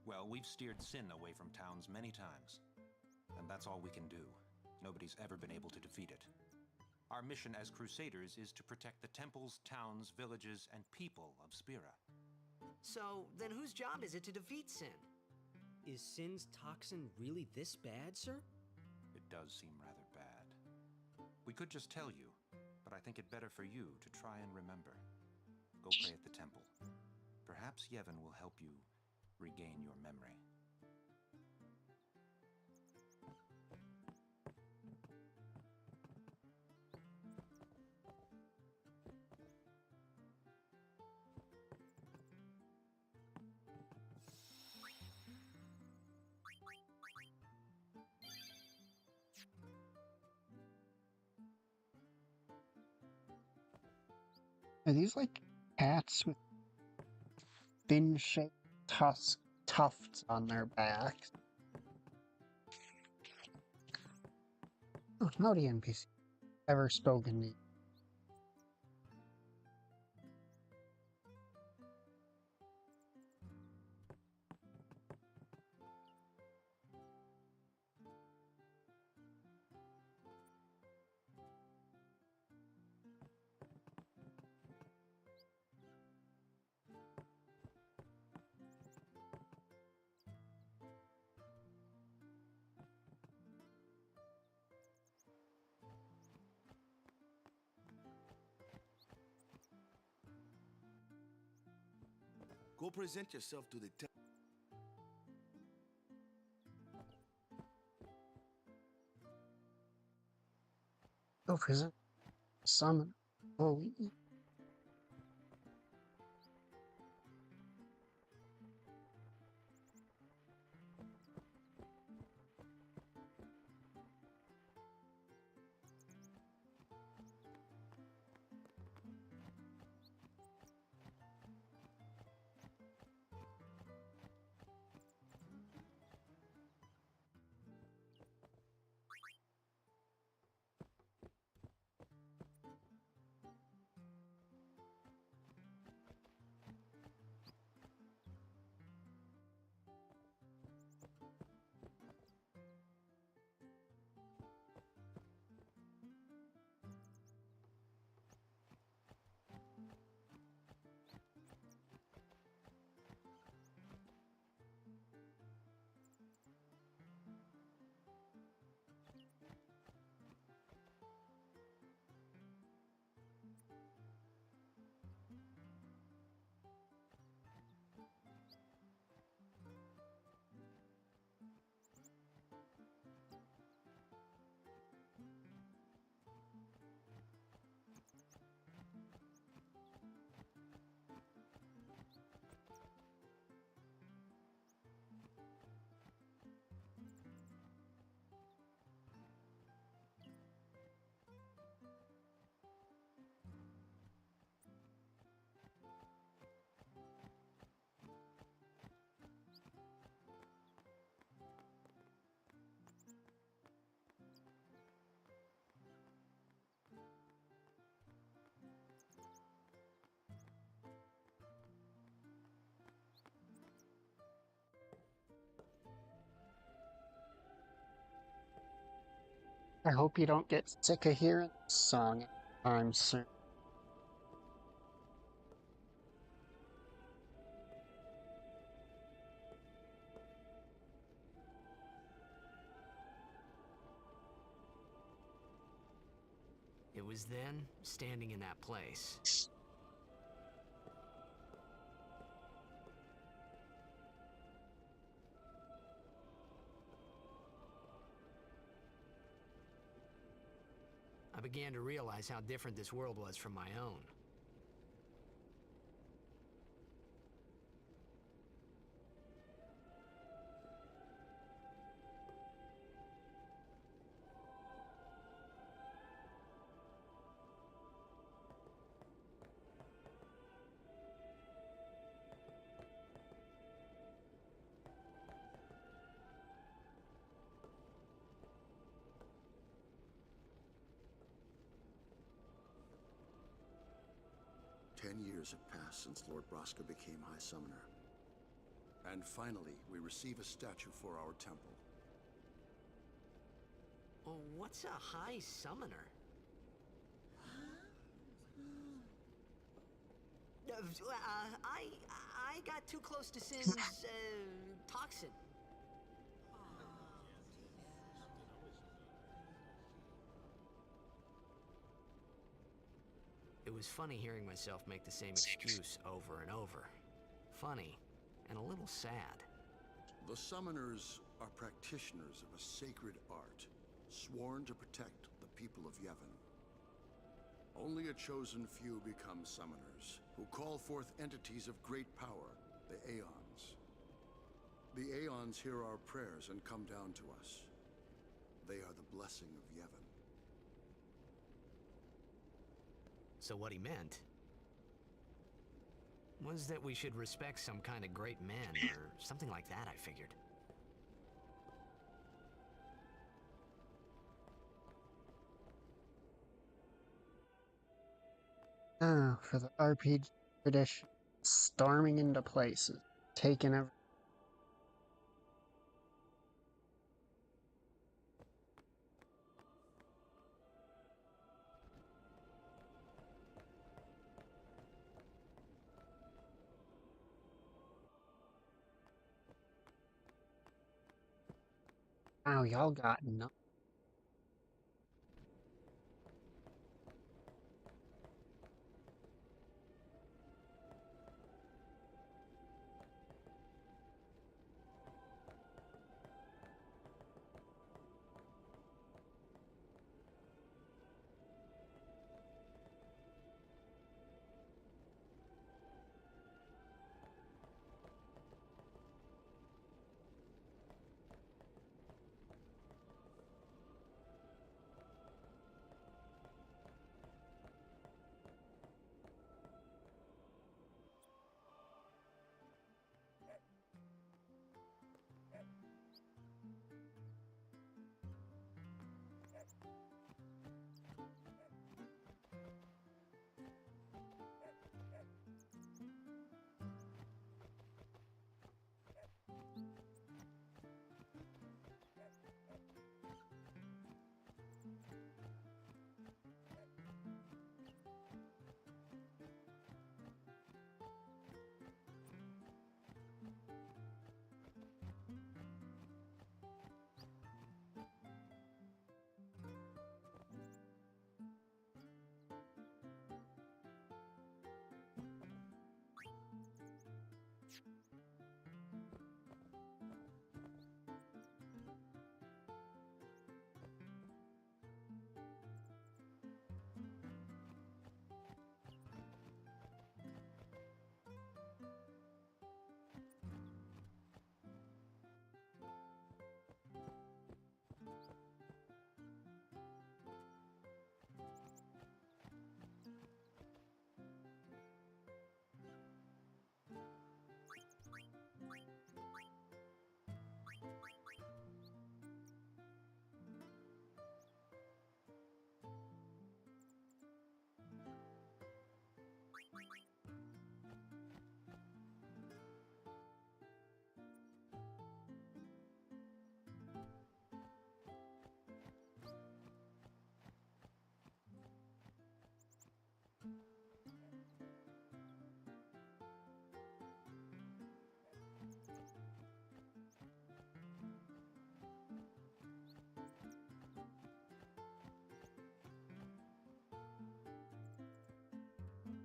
Well, we've steered Sin away from towns many times. And that's all we can do. Nobody's ever been able to defeat it. Our mission as Crusaders is to protect the temples, towns, villages, and people of Spira. So, then whose job is it to defeat Sin? Is Sin's toxin really this bad, sir? It does seem rather bad. We could just tell you, but I think it better for you to try and remember. Go pray at the temple. Perhaps Yevon will help you regain your memory. Are these like cats with fin-shaped tufts on their backs? Oh, howdy, NPC. Ever spoken to you? Go present yourself to the temple. Go present. Summon. Oh, we. I hope you don't get sick of hearing this song anytime soon. It was then, standing in that place. I began to realize how different this world was from my own. Years have passed since Lord Braska became High Summoner. And finally, we receive a statue for our temple. Oh, what's a High Summoner? I got too close to Sin's, toxin. It was funny hearing myself make the same excuse over and over. Funny, and a little sad. The summoners are practitioners of a sacred art, sworn to protect the people of Yevon. Only a chosen few become summoners, who call forth entities of great power, the Aeons. The Aeons hear our prayers and come down to us. They are the blessing of Yevon. So what he meant was that we should respect some kind of great men, or something like that, I figured. Oh, for the RPG tradition. Storming into places. Taking every. Wow, y'all got nothing.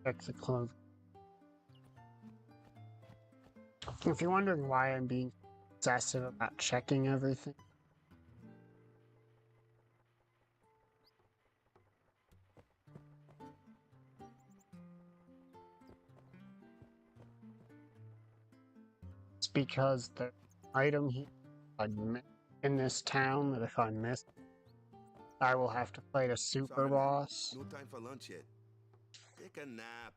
check the clover. If you're wondering why I'm being obsessive about checking everything, it's because the item here in this town that if I miss, I will have to fight a super Sorry, man. boss. No time for lunch yet. Take a nap.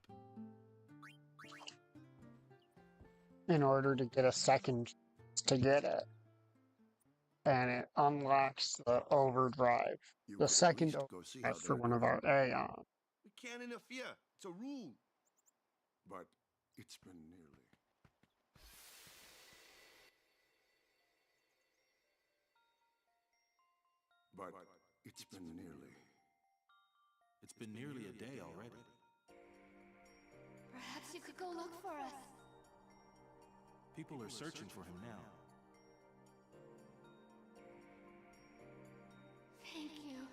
In order to get a second chance to get it. And it unlocks the overdrive. You The could at second least go see how overdrive for they're one of our cooking. Aeon. We can't interfere. It's a rule. But it's been nearly. But it's been nearly. It's been nearly a day already. Perhaps you could go look for us. People are searching for him now. Thank you.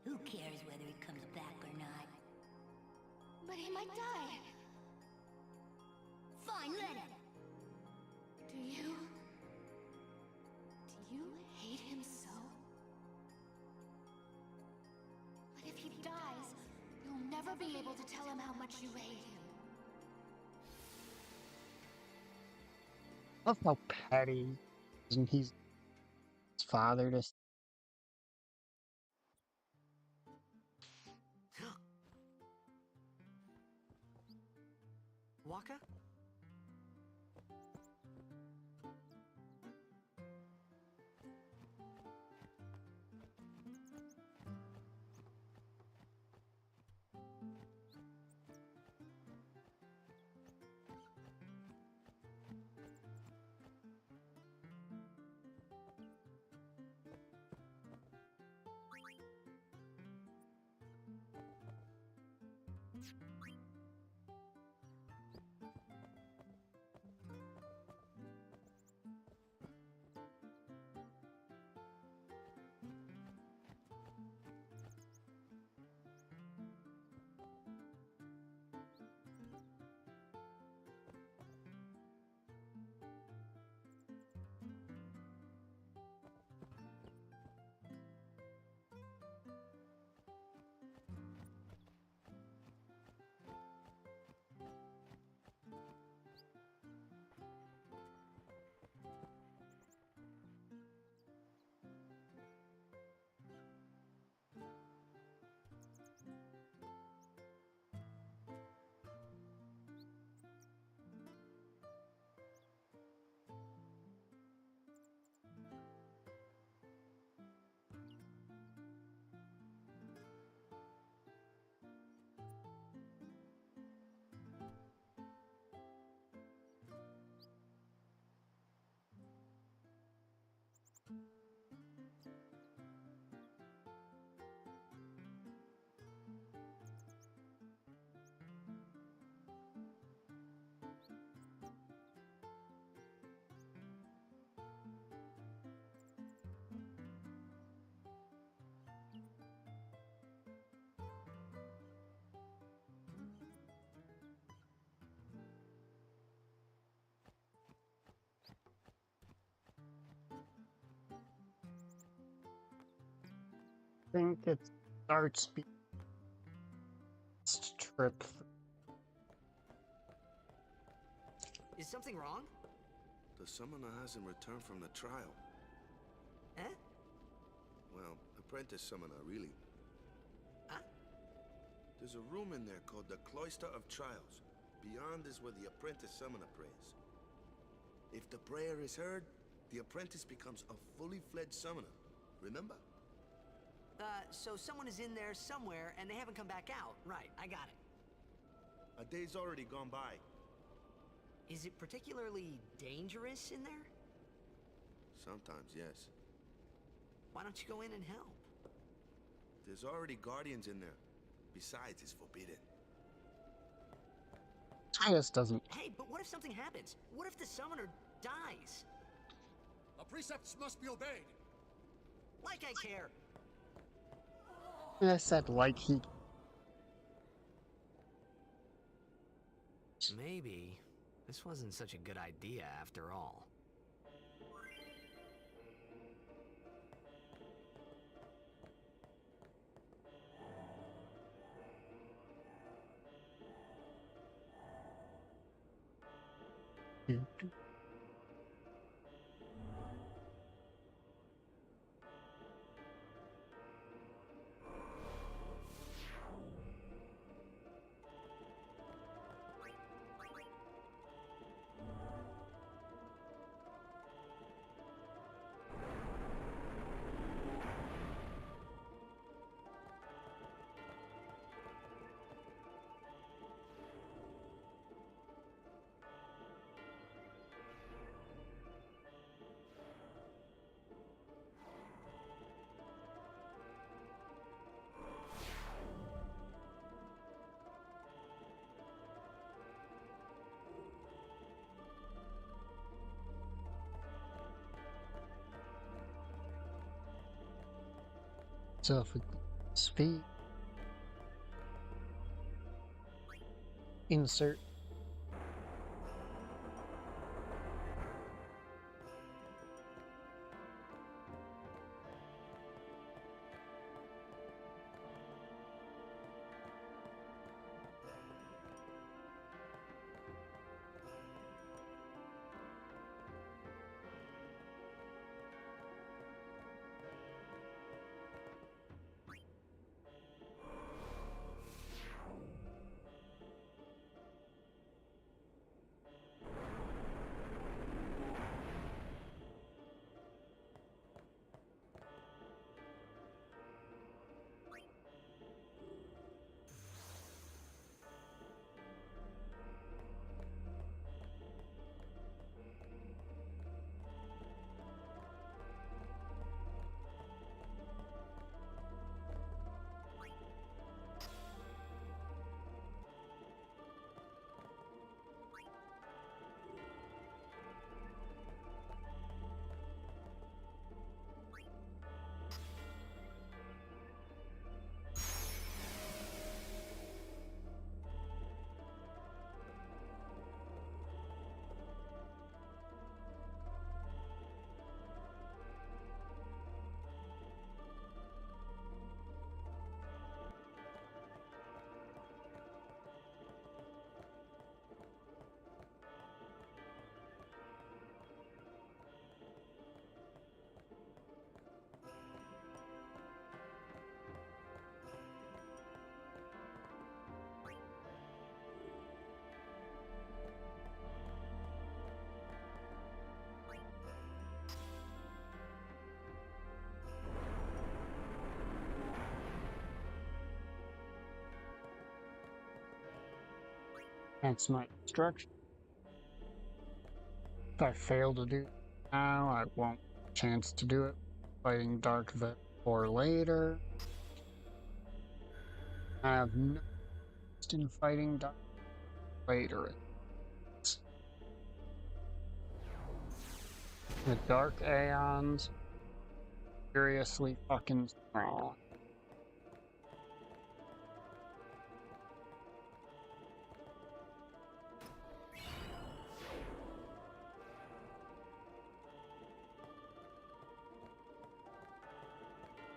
Who cares whether he comes back or not? But he might die. Fine, let him. Do you hate him so? But if he dies, you'll never be able to tell him how much you hate him. Love how petty isn't he? His father just Waka? think it starts trip. Is something wrong? The summoner hasn't returned from the trial. Eh? Well, apprentice summoner, really. Huh? There's a room in there called the Cloister of Trials. Beyond is where the apprentice summoner prays. If the prayer is heard, the apprentice becomes a fully fledged summoner. Remember? So someone is in there somewhere and they haven't come back out. Right, I got it. A day's already gone by. Is it particularly dangerous in there? Sometimes, yes. Why don't you go in and help? There's already guardians in there. Besides, it's forbidden. Titus doesn't. Hey, but what if something happens? What if the summoner dies? The precepts must be obeyed. Like I care. I said like he. Maybe this wasn't such a good idea after all. So if we speed, insert. That's my instruction. If I fail to do it now, I won't have a chance to do it. Fighting Dark Vet or later. I have no interest in fighting Dark later. The Dark Aeons, seriously fucking strong.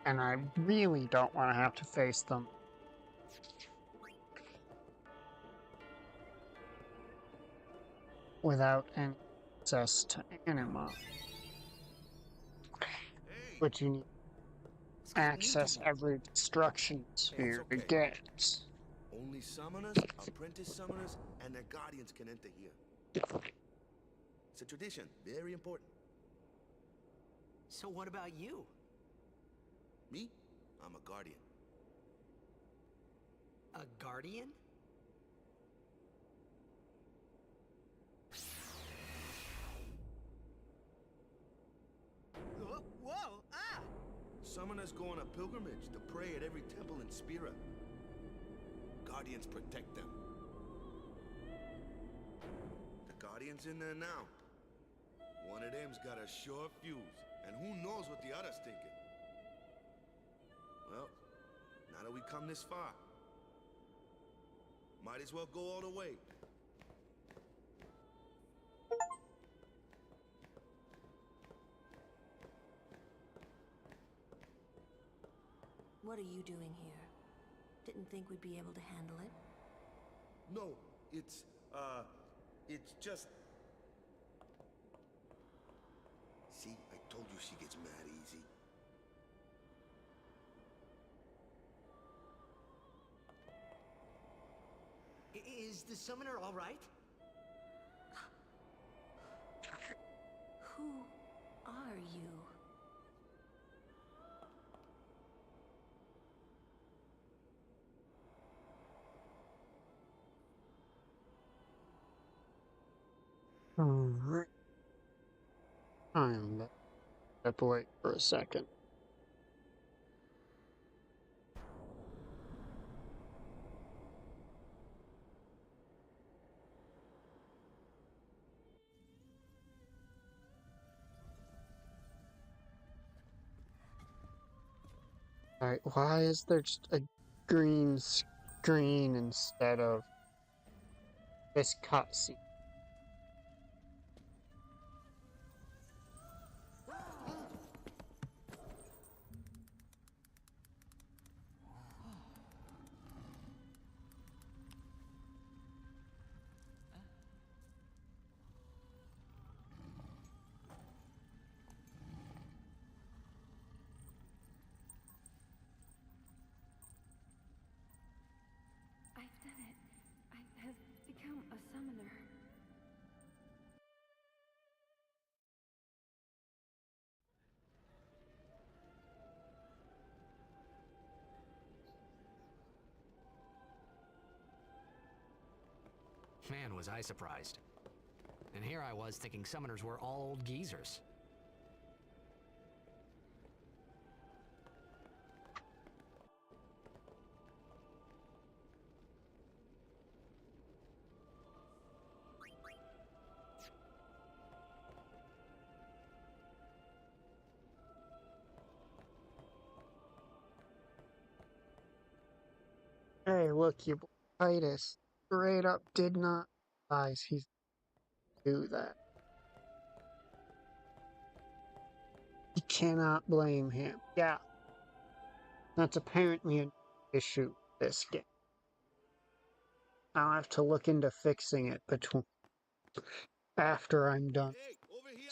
And I really don't want to have to face them without any access to anima. But you need access every destruction sphere to get. Only summoners, apprentice summoners, and their guardians can enter here. It's a tradition, very important. So what about you? Me? I'm a guardian. A guardian? Whoa! Ah! Summoners go on a pilgrimage to pray at every temple in Spira. Guardians protect them. The Guardian's in there now. One of them's got a short fuse, and who knows what the other's thinking. Well, Now that we come this far, might as well go all the way. What are you doing here? Didn't think we'd be able to handle it. No, it's just... See, I told you she gets mad easy. Is the summoner all right? Who are you? Alright. I'm step away for a second. Alright, why is there just a green screen instead of this cutscene? I've done it. I have become a summoner. Man, was I surprised. And here I was thinking summoners were all old geezers. Hey, look, you Titus straight up did not realize he's do that. You cannot blame him. Yeah, that's apparently an issue with this game. I'll have to look into fixing it after I'm done. Hey, over here!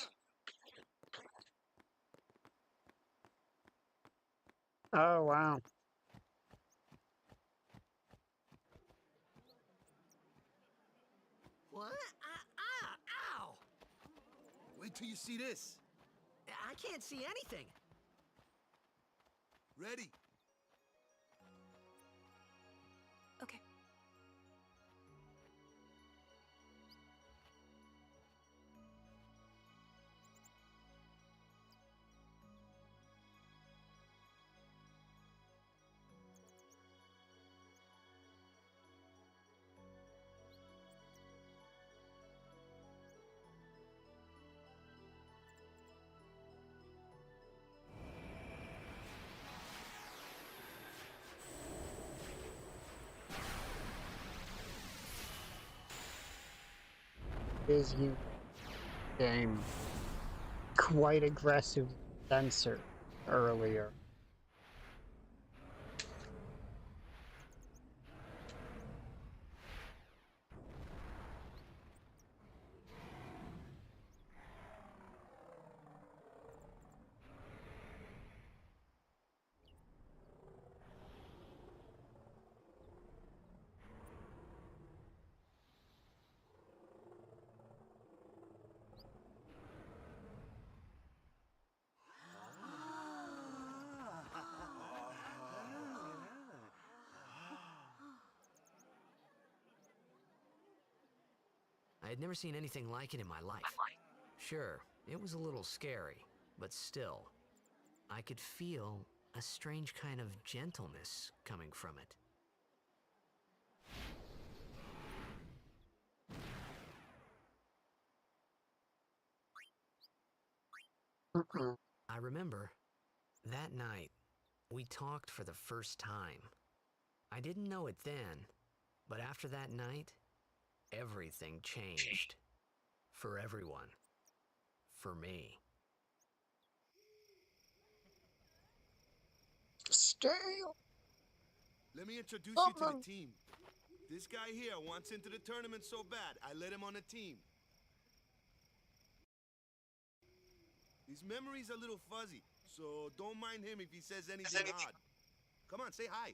Oh, wow. What? Ow! Wait till you see this. I can't see anything. Ready? Okay. Is you game quite aggressive sensor earlier. I had never seen anything like it in my life. Sure, it was a little scary, but still, I could feel a strange kind of gentleness coming from it. I remember that night, We talked for the first time. I didn't know it then, but after that night, everything changed. For everyone. For me. Stay. Let me introduce you to the team. This guy here wants into the tournament so bad, I let him on the team. His memory's a little fuzzy, so don't mind him if he says anything odd. Come on, say hi.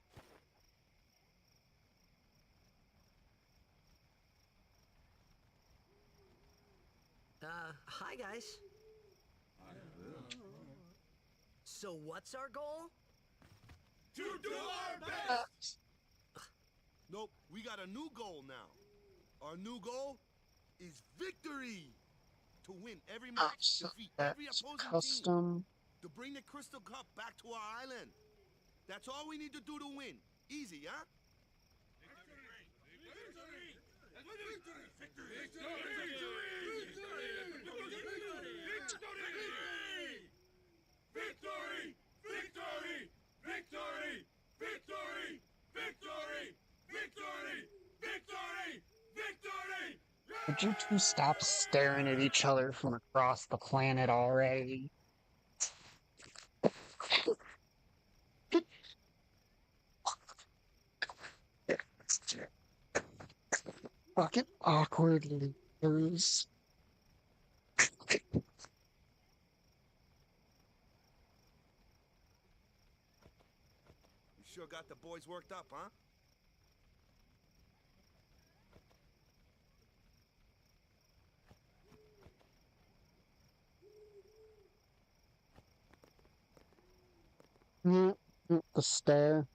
Hi guys. So what's our goal? To do our best! Nope, we got a new goal now. Our new goal is victory! To win every match, defeat every opposing team. To bring the Crystal Cup back to our island. That's all we need to do to win. Easy, huh? Victory! Victory! Victory! Victory! Victory! Victory! Victory! Victory! Would you two stop staring at each other from across the planet already? Fucking awkward losers. You sure got the boys worked up, huh? The stare.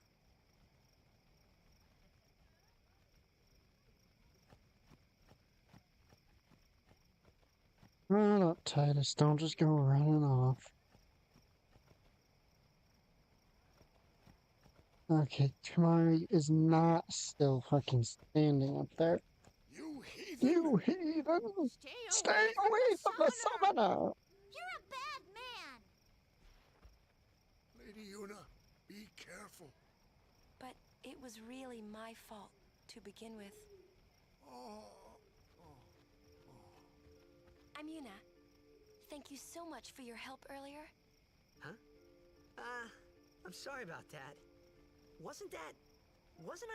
Run up, Titus. Don't just go running off. Okay, Tamari is not still fucking standing up there. You heathen! You heathen! Stay away from the summoner! You're a bad man! Lady Yuna, be careful. But it was really my fault to begin with. I'm Yuna. Thank you so much for your help earlier. Huh? I'm sorry about that. Wasn't I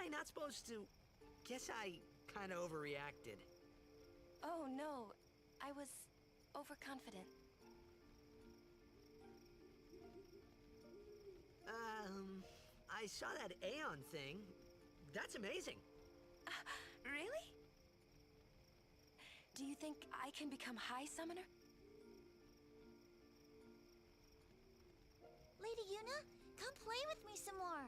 not supposed to? Guess I kinda overreacted. Oh no, I was overconfident. I saw that Aeon thing. That's amazing. Really? Do you think I can become High Summoner? Lady Yuna, come play with me some more.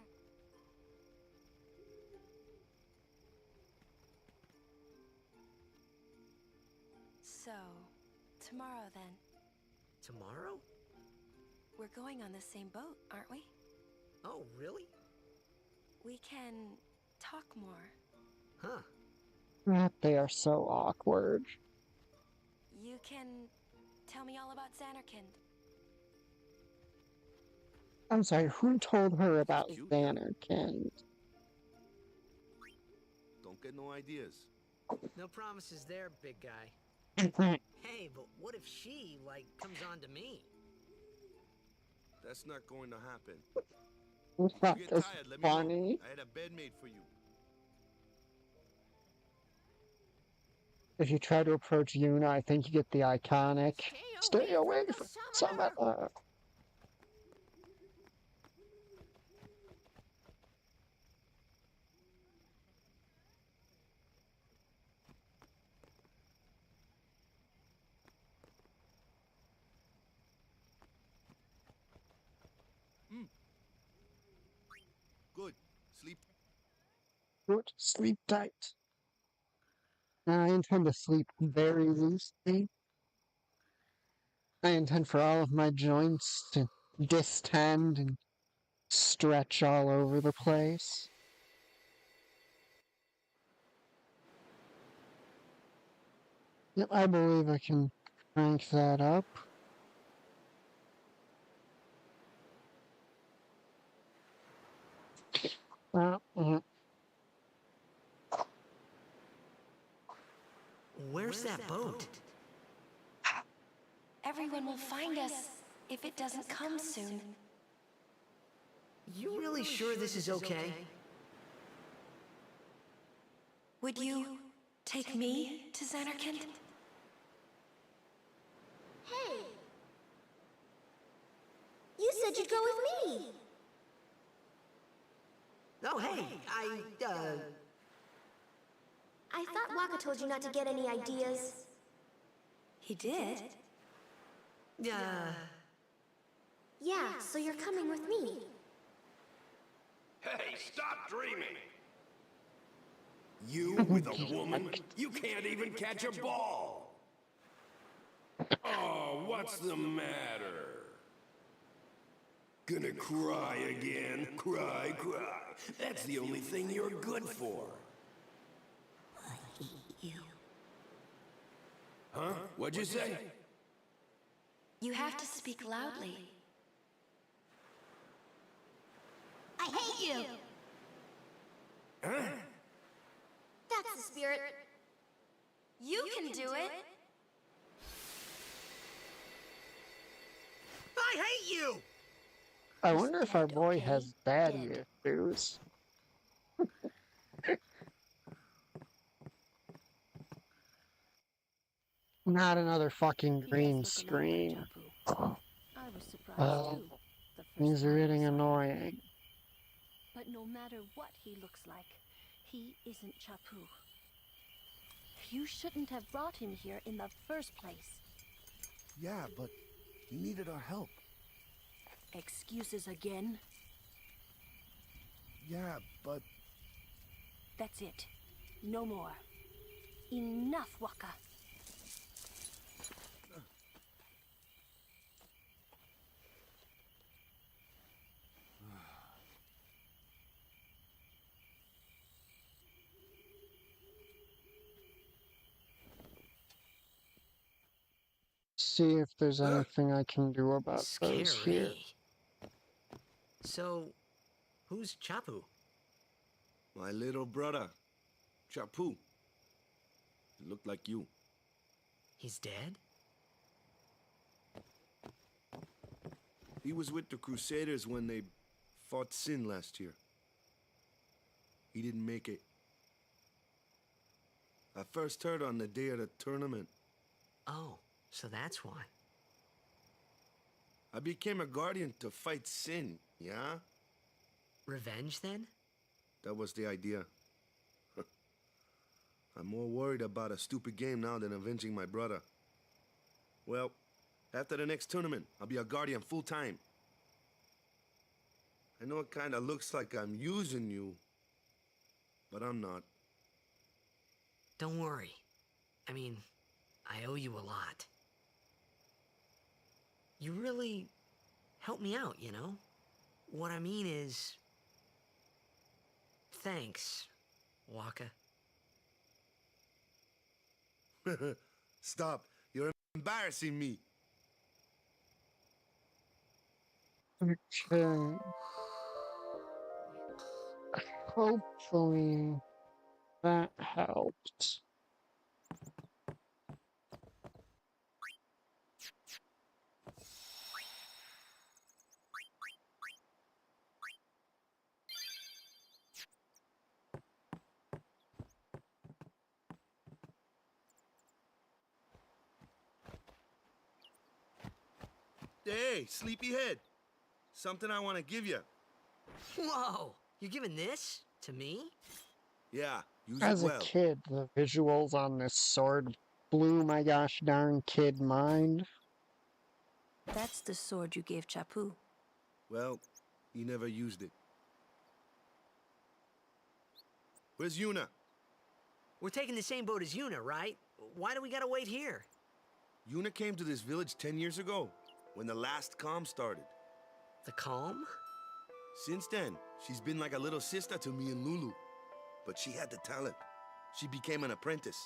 So, tomorrow then. Tomorrow? We're going on the same boat, aren't we? Oh, really? We can talk more. Huh. They are so awkward. You can tell me all about Xanarkand. I'm sorry, who told her about Xanarkand? Don't get no ideas. No promises there, big guy. Hey, but what if she, comes on to me? That's not going to happen. That You get is tired, let me funny. know. I had a bed made for you. If you try to approach Yuna, I think you get the iconic "Stay away from the summoner." Good. Sleep. Good. Sleep tight. I intend to sleep very loosely. I intend for all of my joints to distend and stretch all over the place. Yep, I believe I can crank that up. mhm. Where's that boat? Everyone will find us if it doesn't come soon. You really sure this is okay? Would you take me to Zanarkand? Hey! You said you'd go with me! Oh, hey, I thought Waka told you not to get any ideas. He did? Yeah, so you're coming with me. Hey, stop dreaming! You with a woman? You can't even catch a ball! Oh, what's the matter? Gonna cry again? Cry, cry. That's the only thing you're good for. I hate you. Huh? What'd you say? You have to speak loudly. I hate you! Huh? That's the spirit. You can do it. I hate you! I wonder if our boy has daddy issues. Not another fucking green screen. I was surprised too. The first He's time I really saw him. annoying. But no matter what he looks like, he isn't Chapu. You shouldn't have brought him here in the first place. Yeah, but he needed our help. Excuses again? Yeah, but... That's it. No more. Enough, Waka. See if there's anything I can do about those here. So, who's Chapu? My little brother, Chapu. He looked like you. He's dead? He was with the Crusaders when they fought Sin last year. He didn't make it. I first heard on the day of the tournament. Oh, so that's why. I became a guardian to fight Sin, yeah? Revenge, then? That was the idea. I'm more worried about a stupid game now than avenging my brother. Well, after the next tournament, I'll be a guardian full-time. I know it kinda looks like I'm using you, but I'm not. Don't worry. I mean, I owe you a lot. You really helped me out, you know? What I mean is... Thanks, Waka. Stop. You're embarrassing me. Okay. Hopefully that helped. Hey, sleepyhead. Something I want to give you. Whoa! You're giving this to me? Yeah, use As it a well. kid, the visuals on this sword blew my gosh darn kid mind. That's the sword you gave Chapu. Well, he never used it. Where's Yuna? We're taking the same boat as Yuna, right? Why do we gotta wait here? Yuna came to this village 10 years ago, when the last calm started. The calm? Since then, she's been like a little sister to me and Lulu. But she had the talent. She became an apprentice.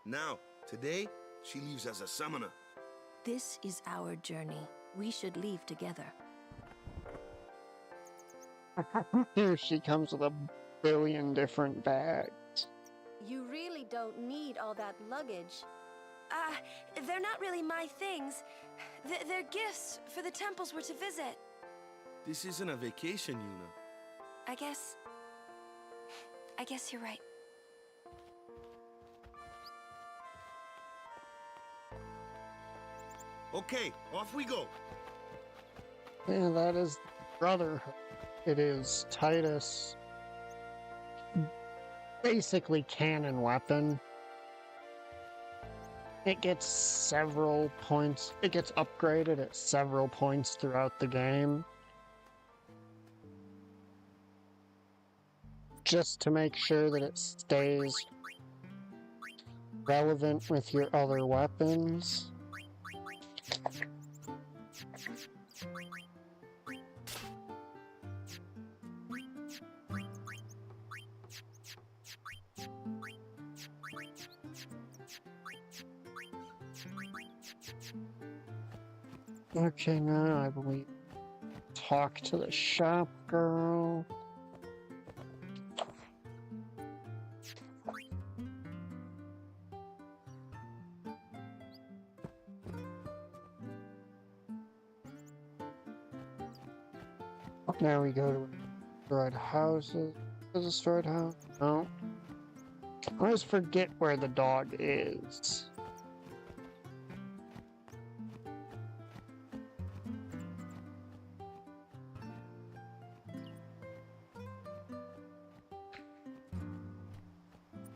Now, today, she leaves as a summoner. This is our journey. We should leave together. Here she comes with a billion different bags. You really don't need all that luggage. They're not really my things. They're gifts for the temples we're to visit. This isn't a vacation, Yuna. I guess you're right. Okay, off we go. Yeah, that is Brotherhood. It is Titus. Basically cannon weapon. It gets several points. It gets upgraded at several points throughout the game. Just to make sure that it stays relevant with your other weapons. Okay, now I believe talk to the shop girl. Now we go to destroyed houses. The destroyed house? No. I always forget where the dog is.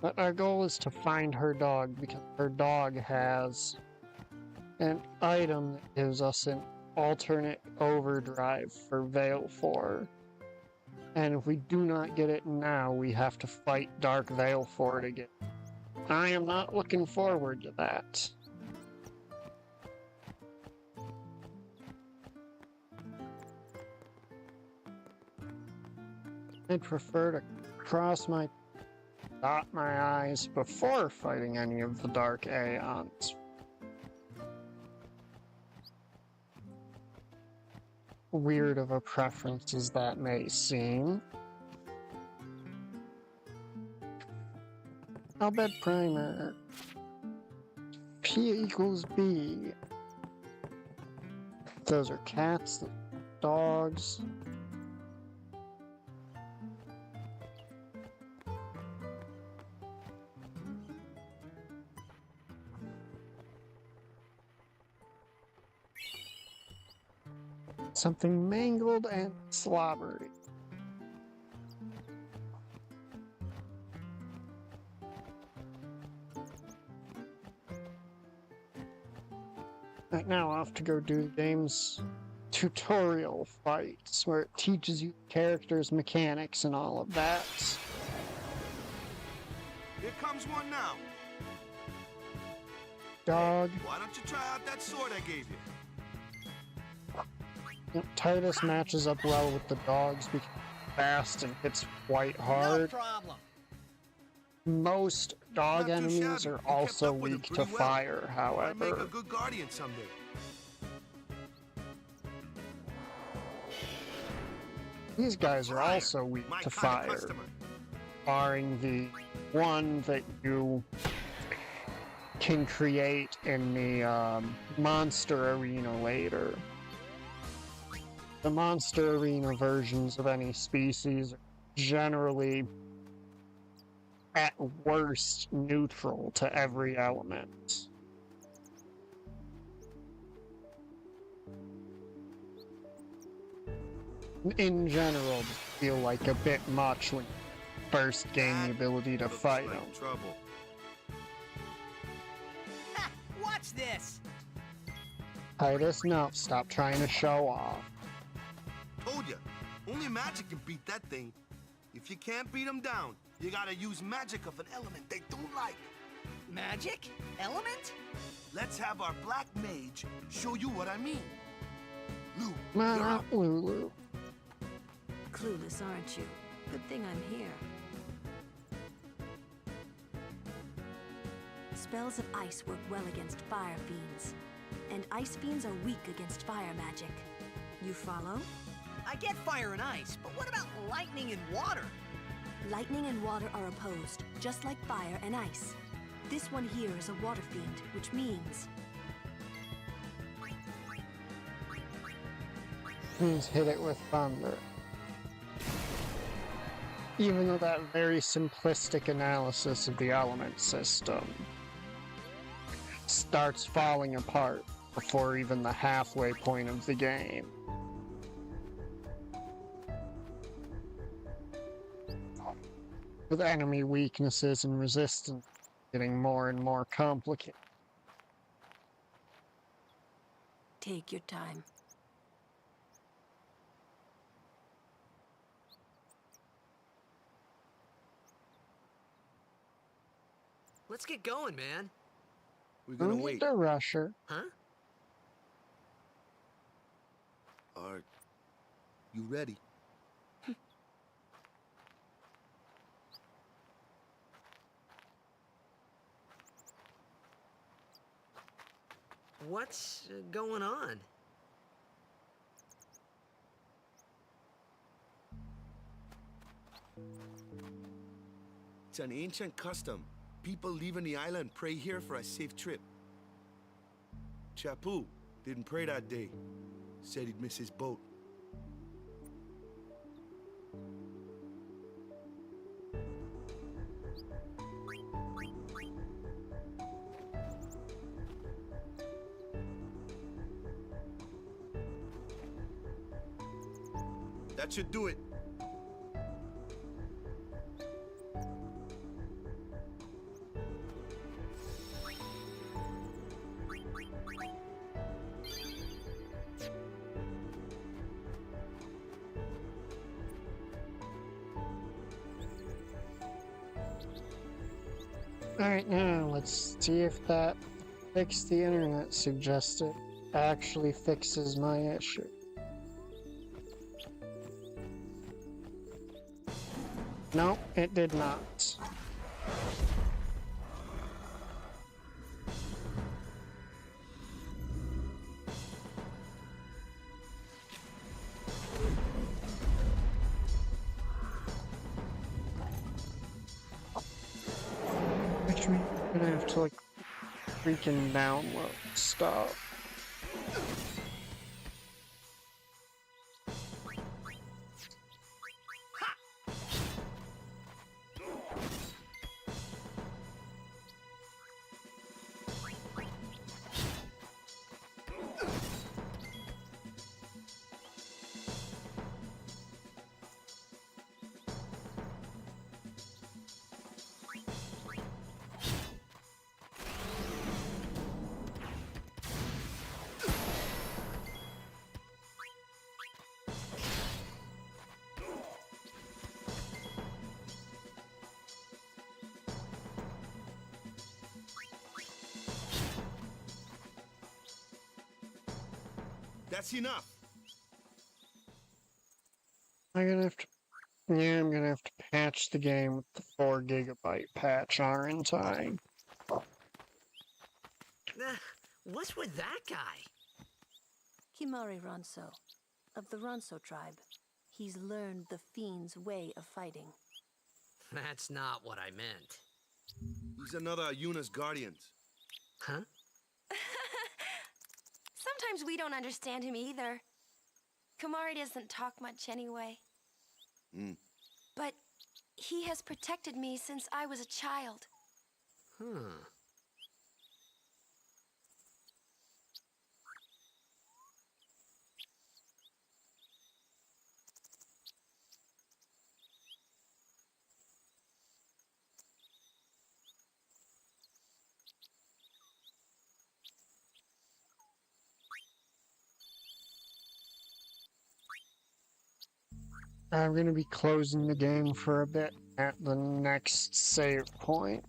But our goal is to find her dog, because her dog has an item that gives us an alternate overdrive for Veil 4. And if we do not get it now, we have to fight Dark Veil for it again. I am not looking forward to that. I'd prefer to dot my I's before fighting any of the Dark Aeons. Weird of a preference as that may seem. Albed Primer. P equals B. Those are cats, dogs. Something mangled and slobbery. Right now I have to go do the game's tutorial fights, where it teaches you characters, mechanics, and all of that. Here comes one now. Dog. Why don't you try out that sword I gave you? Yep, Titus matches up well with the dogs because it's fast and hits quite hard. No problem. Most dog Not too enemies shabby. are You also kept up with him weak to pretty well. fire, Might make a however. good guardian someday. These guys are also weak My to kind of fire, customer. barring the one that you can create in the monster arena later. The monster arena versions of any species are generally, at worst, neutral to every element. In general, just feel like a bit much when you first gain the ability to fight them. Trouble. Ha! Watch this! Titus, no, stop trying to show off. Told ya, only magic can beat that thing. If you can't beat them down, you gotta use magic of an element they don't like. Magic? Element? Let's have our black mage show you what I mean. Lou, Nah, you're up. Lulu. Clueless, aren't you? Good thing I'm here. Spells of ice work well against fire fiends, and ice fiends are weak against fire magic. You follow? I get fire and ice, but what about lightning and water? Lightning and water are opposed, just like fire and ice. This one here is a water fiend, which means... Means hit it with thunder. Even though that very simplistic analysis of the element system starts falling apart before even the halfway point of the game. With enemy weaknesses and resistance getting more and more complicated. Take your time. Let's get going, man. We're gonna Don't wait. need to rush her. Huh? Are you ready? What's going on? It's an ancient custom. People leaving the island pray here for a safe trip. Chappu didn't pray that day. Said he'd miss his boat. That should do it. Alright, now let's see if that fix the internet suggested actually fixes my issue. No, it did not. Which means I'm gonna have to like freaking download stuff. That's enough. I'm gonna have to. Yeah, I'm gonna have to patch the game with the 4 GB patch, aren't I? What's with that guy? Kimari Ronso, of the Ronso tribe. He's learned the fiend's way of fighting. That's not what I meant. He's another Yuna's guardians. Huh? Sometimes we don't understand him either. Kumari doesn't talk much anyway. But he has protected me since I was a child. I'm gonna be closing the game for a bit at the next save point.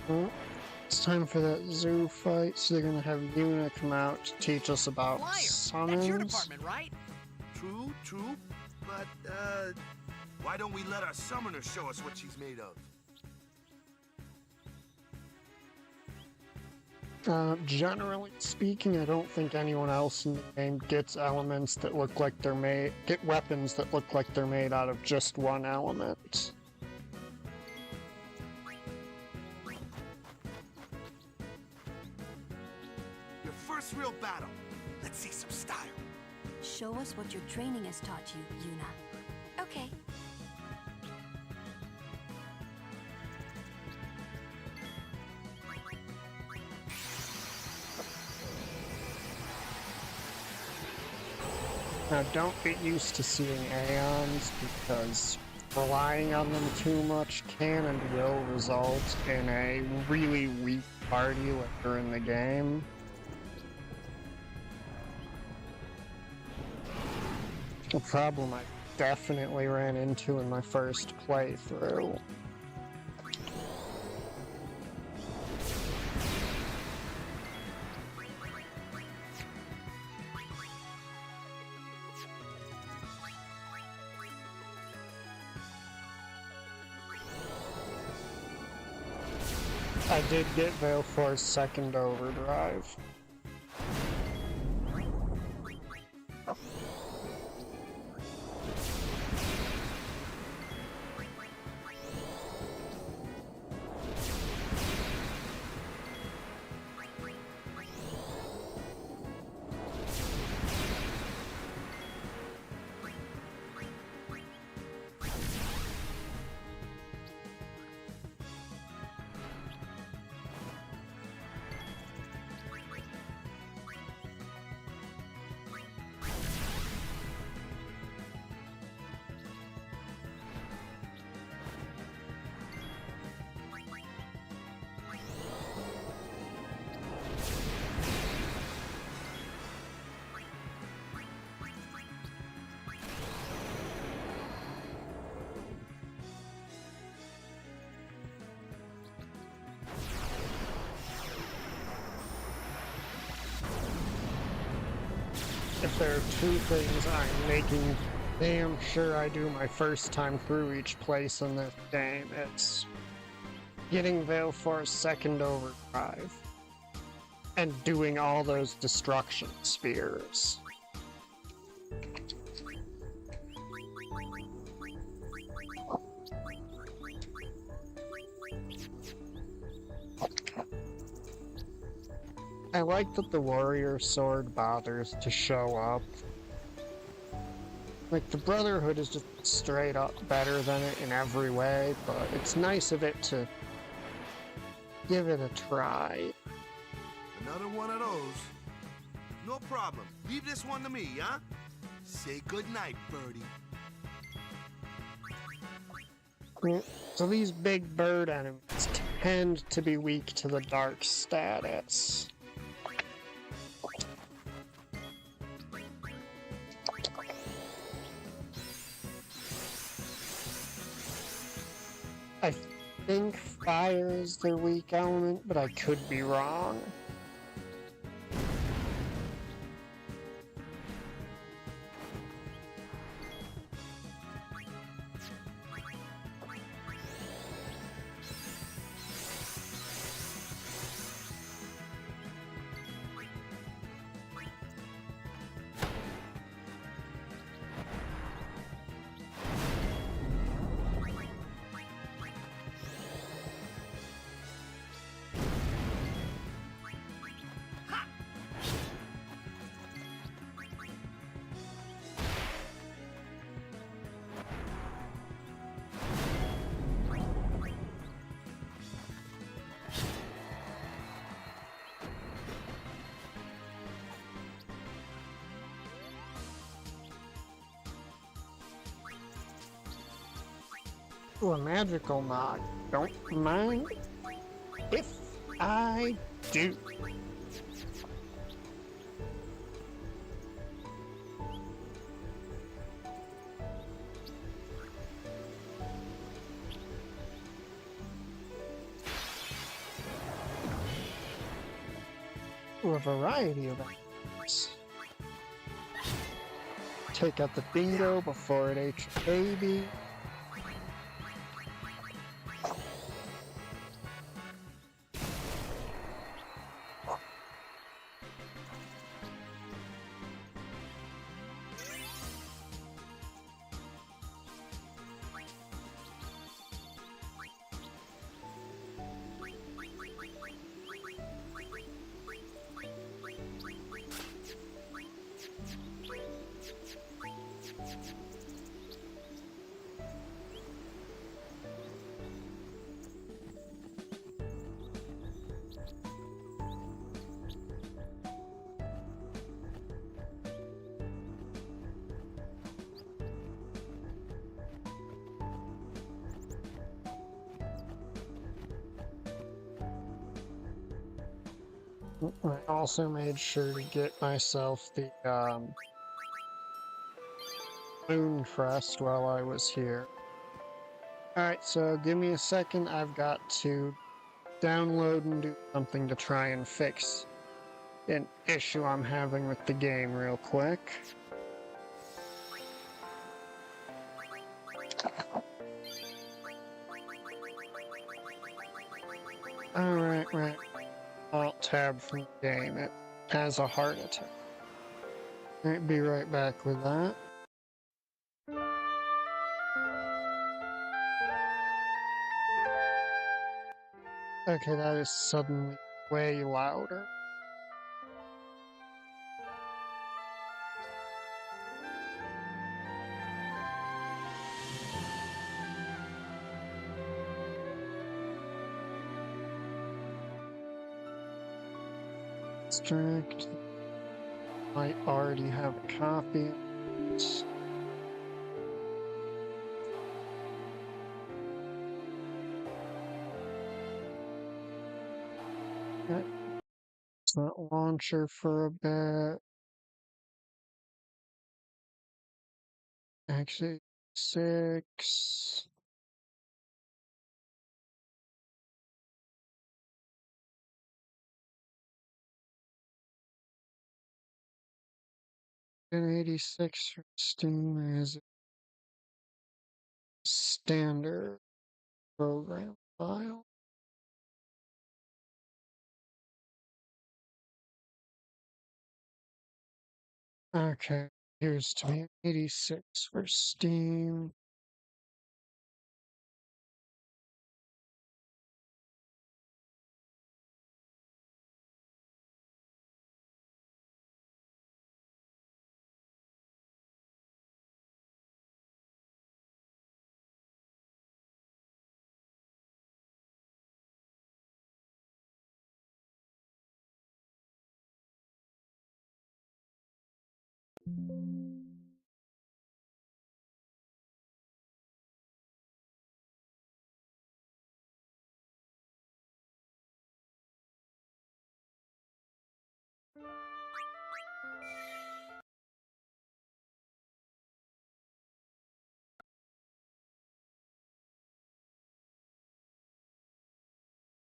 Well, it's time for that zoo fight, so they're gonna have Yuna come out to teach us about Liar! summons. That's your department, right? True, true. but, why don't we let our summoner show us what she's made of? Generally speaking, I don't think anyone else in the game gets elements that look like they're made, get weapons that look like they're made out of just one element. Your first real battle. Let's see some style. Show us what your training has taught you, Yuna. Okay. Now, don't get used to seeing Aeons, because relying on them too much can and will result in a really weak party later in the game. A problem I definitely ran into in my first playthrough. I did get Valefor's second overdrive. If there are two things I'm making damn sure I do my first time through each place in this game, it's getting Valefor's second overdrive and doing all those destruction spears. I like that the warrior sword bothers to show up. Like, the Brotherhood is just straight up better than it in every way, but it's nice of it to give it a try. Another one of those. No problem. Leave this one to me, huh? Say goodnight, birdie. So these big bird enemies tend to be weak to the dark status. I think fire is their weak element, but I could be wrong. Ooh, a magical mod. Don't mind if I do. Ooh, a variety of items. take out the dingo before it ate your baby. I also made sure to get myself the moon crest while I was here. Alright, so give me a second. I've got to download and do something to try and fix an issue I'm having with the game real quick. Alright, right. Alt tab from the game. It has a heart attack. Alright, be right back with that. Okay, that is suddenly way louder. Extract. Might already have a copy. That launcher for a bit. Actually, 6. And 86 for Steam is standard program file. Okay, here's to me 86 for Steam.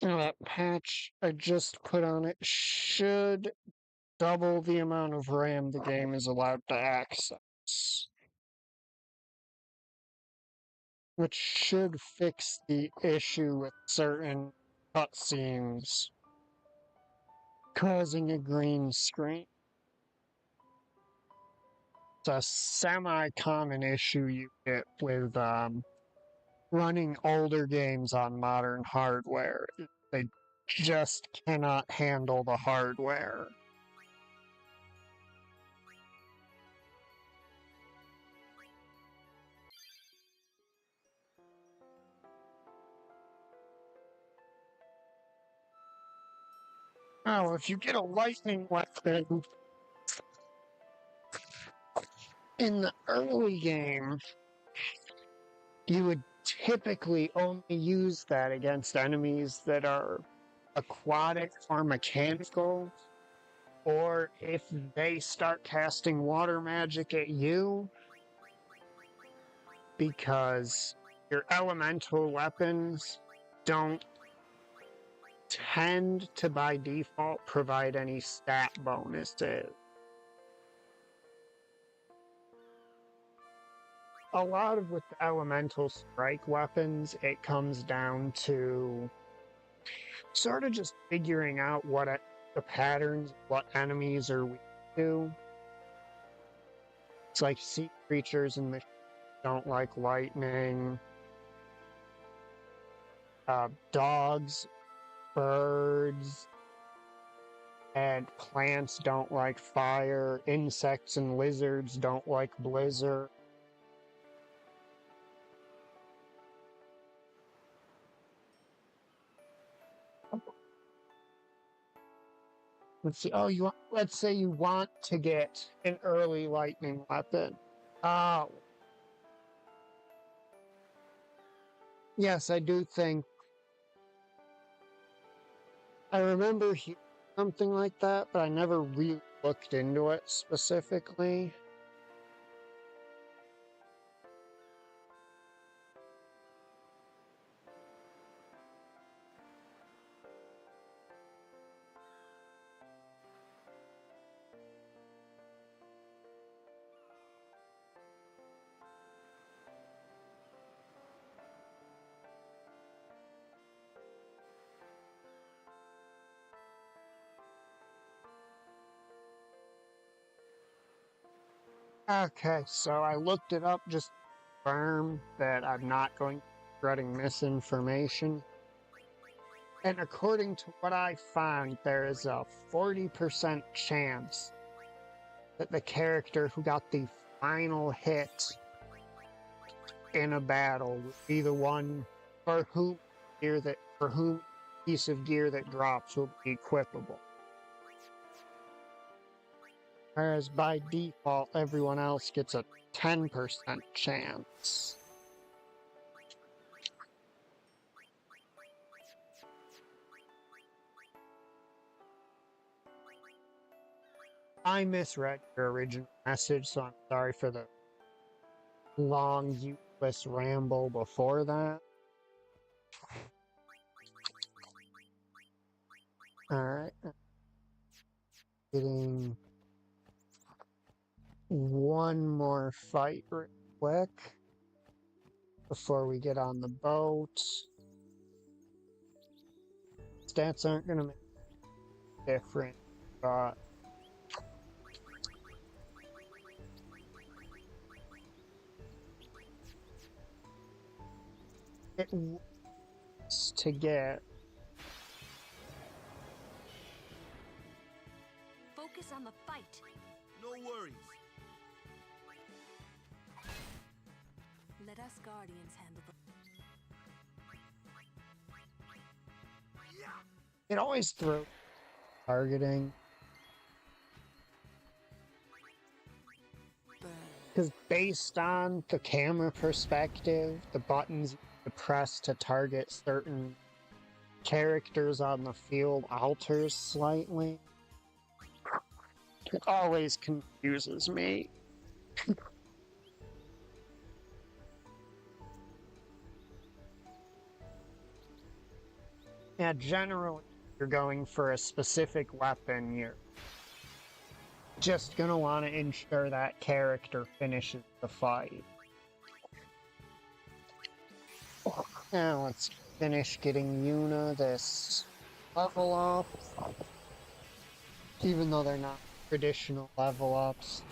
Now that patch I just put on it should double the amount of RAM the game is allowed to access. Which should fix the issue with certain cutscenes causing a green screen. It's a semi-common issue you get with running older games on modern hardware. They just cannot handle the hardware. Oh, if you get a lightning weapon in the early game, you would typically only use that against enemies that are aquatic or mechanical, or if they start casting water magic at you, because your elemental weapons don't tend to by default provide any stat bonuses. a lot of with the elemental strike weapons, it comes down to sort of just figuring out the patterns, what enemies are weak to. It's like sea creatures and machines don't like lightning. Dogs, birds, and plants don't like fire. Insects and lizards don't like blizzard. Let's see. Oh, let's say you want to get an early lightning weapon. Oh. Yes, I do think. I remember something like that, but I never really looked into it specifically. Okay, so I looked it up just to confirm that I'm not going to be spreading misinformation. And according to what I found, there is a 40% chance that the character who got the final hit in a battle would be the one for whom piece of gear that drops will be equipable. Whereas by default, everyone else gets a 10% chance. I misread your original message, so I'm sorry for the long, useless ramble before that. Alright. Getting one more fight real quick before we get on the boat. Stats aren't going to make a difference, but it wants to get focus on the fight. No worries. Let us Guardians handle the... It always throws targeting. Because based on the camera perspective, the buttons you press to target certain characters on the field alters slightly. It always confuses me. Yeah, generally, if you're going for a specific weapon, you're just gonna want to ensure that character finishes the fight. Now let's finish getting Yuna this level up. Even though they're not traditional level ups.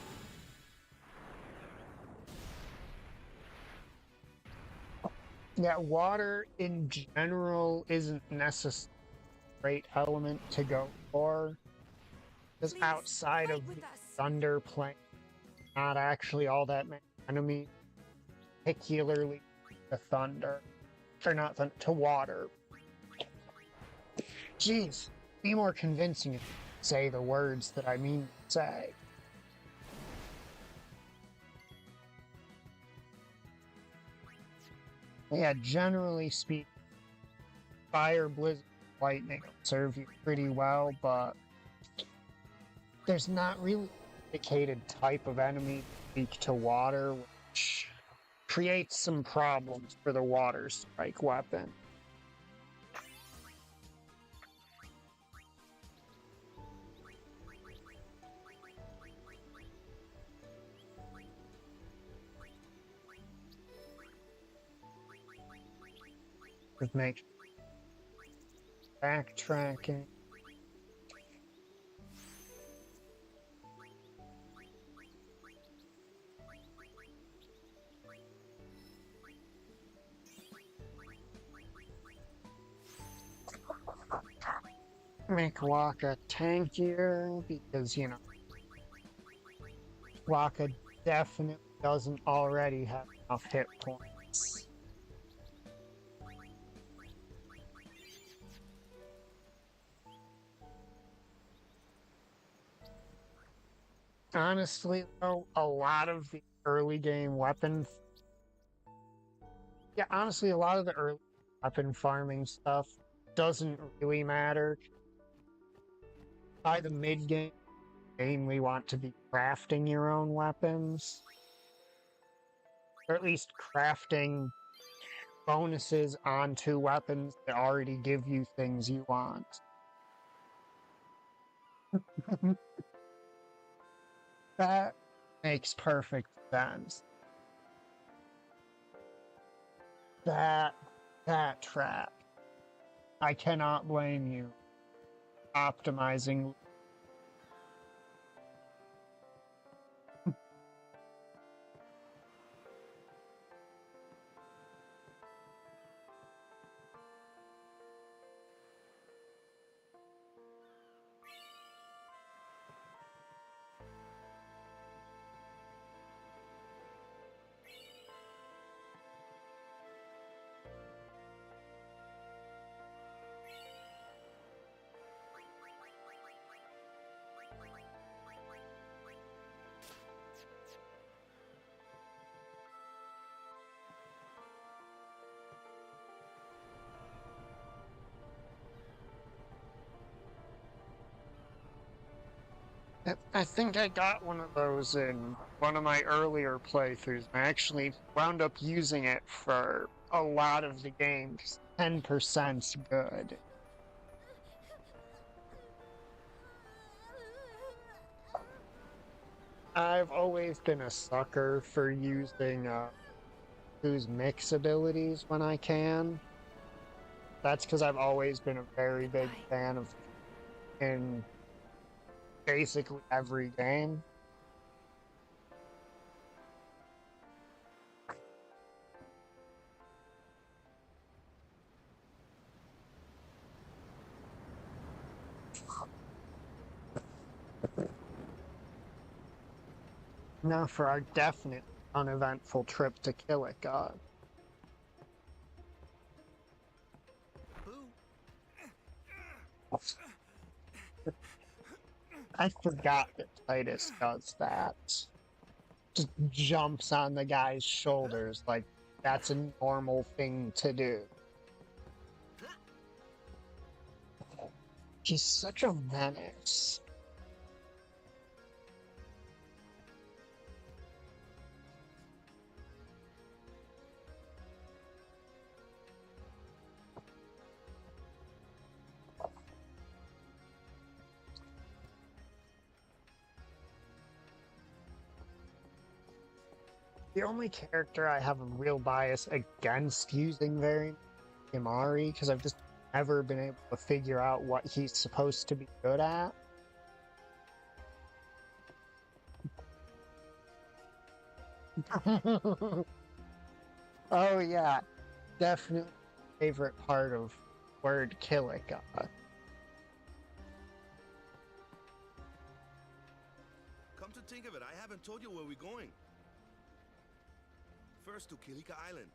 Yeah, water in general isn't necessarily a great element to go for. Because outside of the thunder plane, not actually all that many enemies, particularly the thunder. Or not thunder, to water. Jeez, be more convincing if you say the words that I mean to say. Yeah, generally speaking, fire, blizzard, lightning will serve you pretty well, but there's not really a dedicated type of enemy weak to water, which creates some problems for the water strike weapon. Just make backtracking. Make Wakka tankier because, you know, Wakka definitely doesn't already have enough hit points. Honestly, though, a lot of the early game weapon... Yeah, honestly, a lot of the early weapon farming stuff doesn't really matter. By the mid-game, you mainly want to be crafting your own weapons. Or at least crafting bonuses onto weapons that already give you things you want. That makes perfect sense. That trap. I cannot blame you. Optimizing. I think I got one of those in one of my earlier playthroughs. I actually wound up using it for a lot of the games. 10%'s good. I've always been a sucker for using Ku's mix abilities when I can. That's because I've always been a very big fan of in basically every game. Now for our definite uneventful trip to Kilika. I forgot that Titus does that. Just jumps on the guy's shoulders like that's a normal thing to do. He's such a menace. The only character I have a real bias against using very Imari, because I've just never been able to figure out what he's supposed to be good at. Oh yeah, definitely favorite part of word Kilika. Come to think of it, I haven't told you where we're going. First to Kilika Island.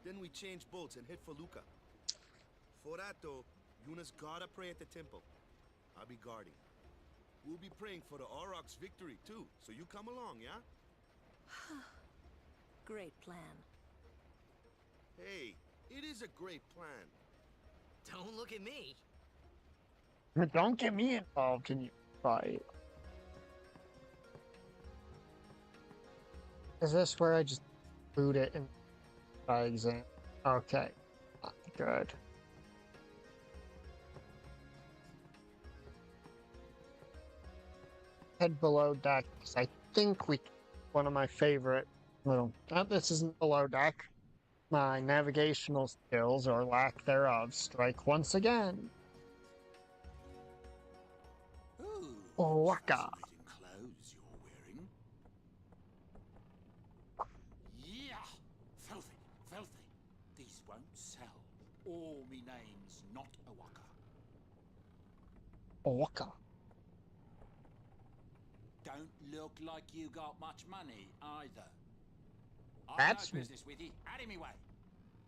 Then we change boats and head for Luca. For that though, Yuna's gotta pray at the temple. I'll be guarding. We'll be praying for the Aurochs' victory too, so you come along, yeah? Great plan. Hey, it is a great plan. Don't look at me. Don't get me involved in your fight. Is this where I just boot it in by exam? Okay, good. Head below deck, because I think one of my favorite little... Oh, this isn't below deck. My navigational skills, or lack thereof, strike once again. Waka. Clothes you're wearing. Yeah! Filthy, filthy. These won't sell. All me name's not Awaka. Waka. Don't look like you got much money either. That's no business with you. Out of me way.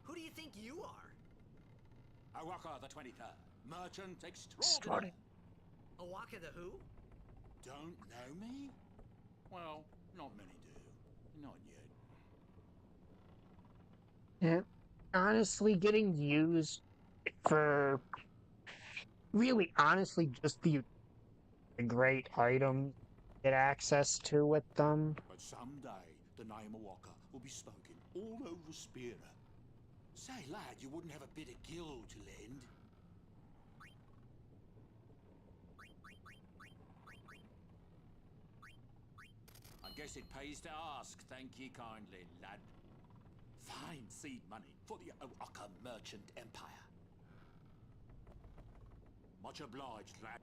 Who do you think you are? Awaka the 23rd. Merchant extraordinary. Awaka the who? Don't know me? Well, not many do. Not yet. Yeah. Honestly, getting used for really honestly just the great items get access to with them. But someday the name Awaka will be spoken all over Spira. Say, lad, you wouldn't have a bit of gill to lend? I guess it pays to ask, thank ye kindly, lad. Fine seed money for the Awaka merchant empire. Much obliged, lad.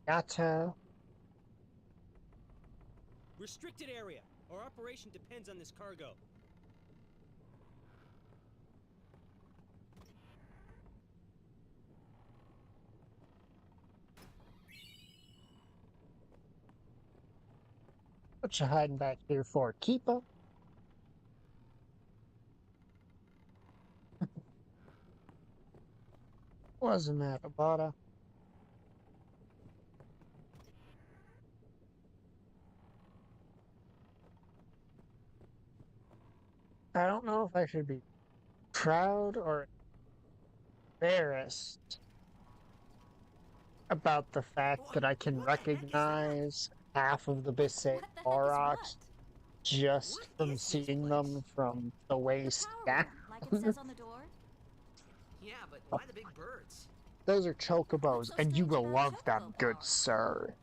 Gotcha. Restricted area. Our operation depends on this cargo. What you hiding back here for, Keeper? Wasn't that about a... I don't know if I should be proud or embarrassed about the fact that I can recognize half of the Bisset Aurochs just from seeing them from the waist down. Like it says on the door? Yeah, but why the big birds? Those are chocobos, and you will love them, good sir.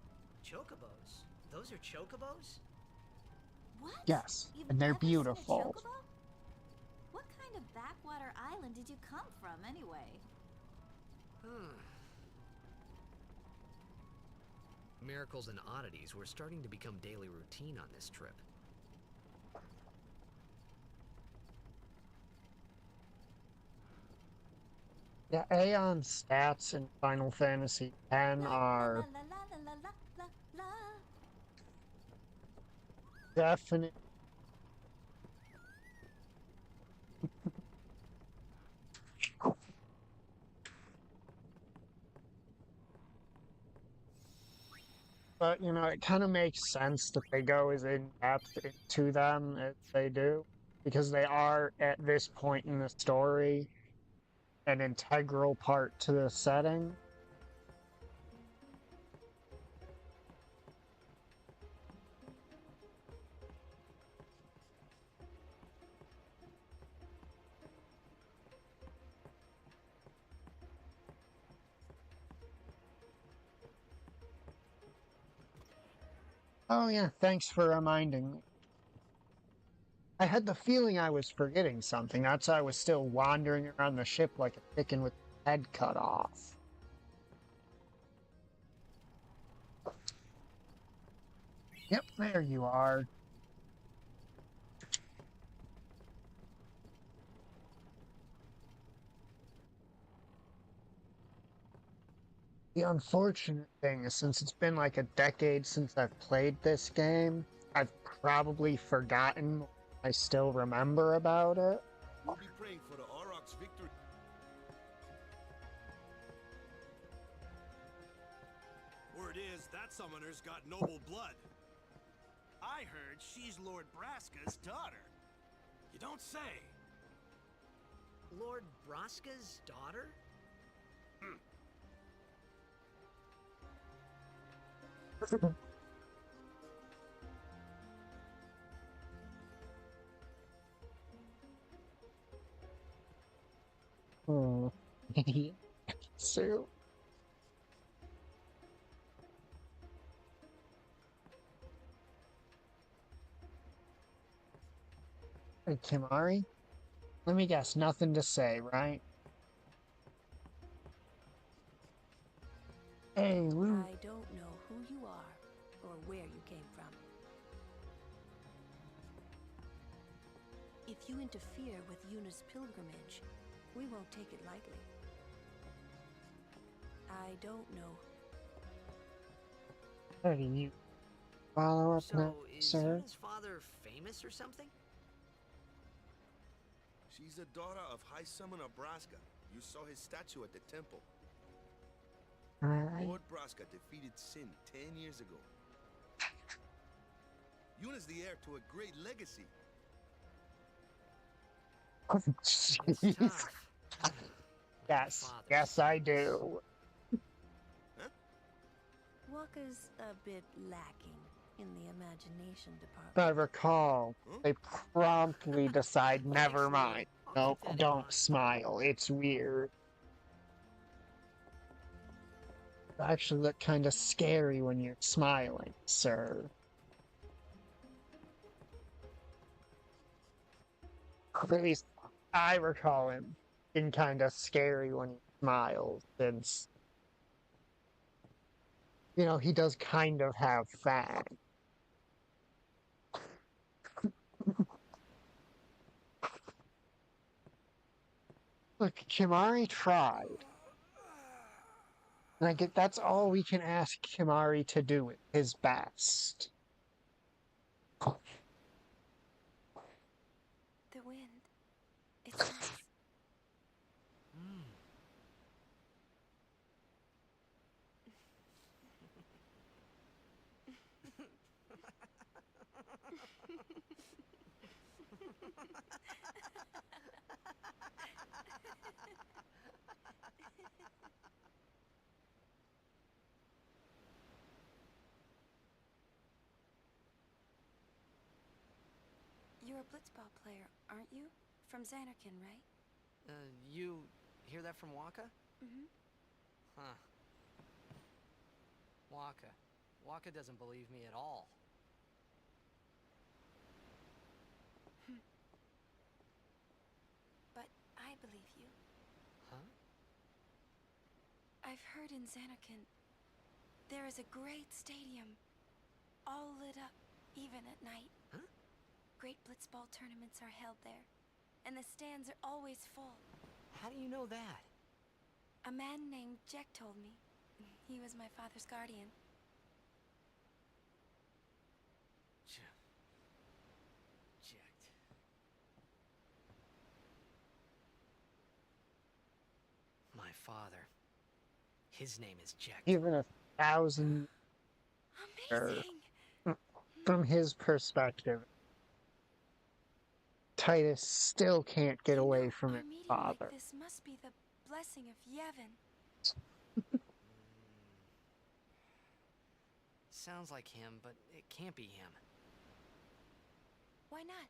Chocobos? Those are chocobos? What? Yes, You've and they're never seen a beautiful. chocobo? What kind of backwater island did you come from, anyway? Miracles and oddities were starting to become daily routine on this trip. Yeah, Aeon stats in Final Fantasy X are definite. But, you know, it kind of makes sense that they go as in-depth into them as they do, because they are, at this point in the story, an integral part to the setting. Oh yeah, thanks for reminding me. I had the feeling I was forgetting something. That's why I was still wandering around the ship like a chicken with its head cut off. Yep, there you are. The unfortunate thing is, since it's been like a decade since I've played this game, I've probably forgotten what I still remember about it. We'll be praying for the Aurochs' victory. Word is that summoner's got noble blood. I heard she's Lord Braska's daughter. You don't say. Lord Braska's daughter? Oh, so. Hey, Kimari? Let me guess, nothing to say, right? Hey, Lou. I don't know who you are or where you came from. If you interfere with Yuna's pilgrimage, we won't take it lightly. I don't know. How do you follow up now, So, is sir? Yuna's father famous or something? She's the daughter of High Summoner Braska. You saw his statue at the temple. Alright. Lord Braska defeated Sin 10 years ago. Yuna's the heir to a great legacy. Oh, jeez. Yes, yes I do. Waka's a bit lacking in the imagination department. If I recall, they promptly decide, never mind. Nope, don't smile. It's weird. You actually look kind of scary when you're smiling, sir. At least I recall him being kind of scary when he smiles, since, you know, he does kind of have fangs. Look, Kimari tried. And I get that's all we can ask Kimari to do, his best. The wind. It's nice. You're a blitzball player, aren't you? From Xanarkand, right? You hear that from Waka? Mm-hmm. Huh. Waka. Waka doesn't believe me at all. But I believe you. Huh? I've heard in Xanarkand there is a great stadium, all lit up, even at night. Huh? Great blitzball tournaments are held there, and the stands are always full. How do you know that? A man named Jack told me. He was my father's guardian. Jacked. My father. His name is Jack. Even 1,000 Amazing! From his perspective, Titus still can't get away from his father. Like this must be the blessing of Yevon. Sounds like him, but it can't be him. Why not?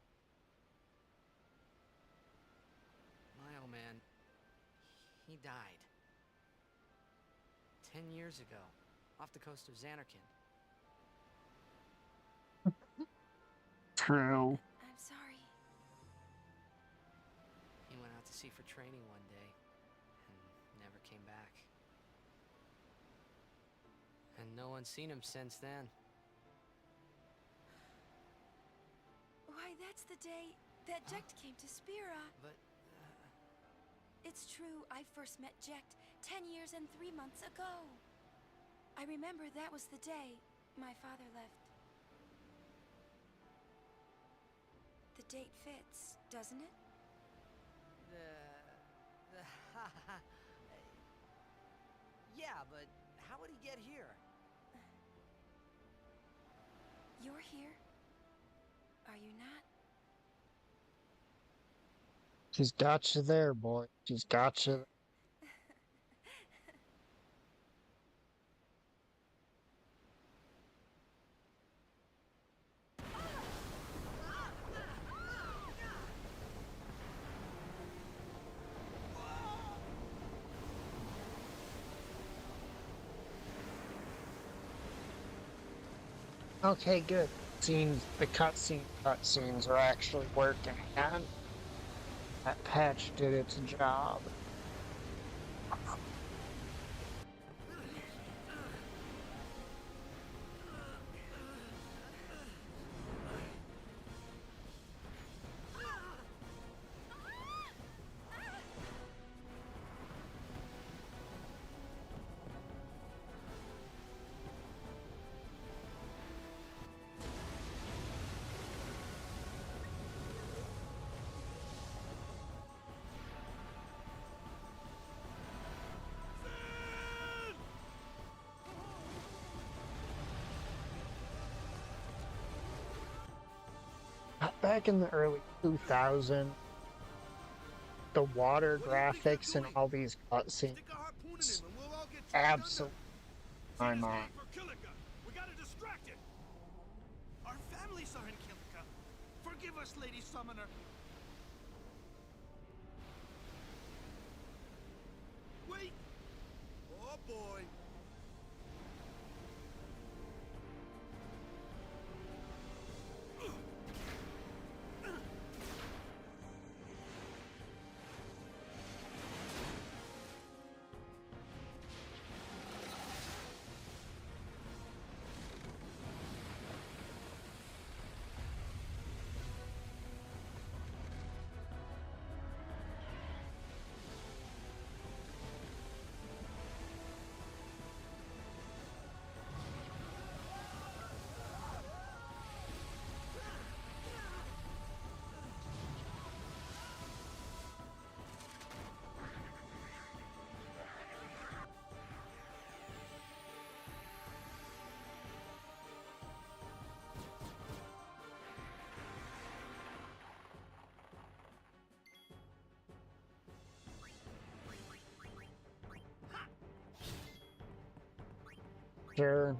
My old man, he died. 10 years ago, off the coast of Xanarkand. True. I'm sorry. He went out to sea for training one day, and never came back. And no one's seen him since then. Why, that's the day that Jecht came to Spira. But, It's true, I first met Jecht 10 years and 3 months ago. I remember that was the day my father left. The date fits, doesn't it? Yeah, but how would he get here? You're here? Are you not? She's got you there, boy. She's got you. Okay, good. the cutscenes are actually working again. That patch did its job. Back in the early 2000s, the water graphics and all these cutscenes absolutely my mind. We gotta distract it. Our families are in Kilika. Forgive us, Lady Summoner. Wait. Oh boy. Sure,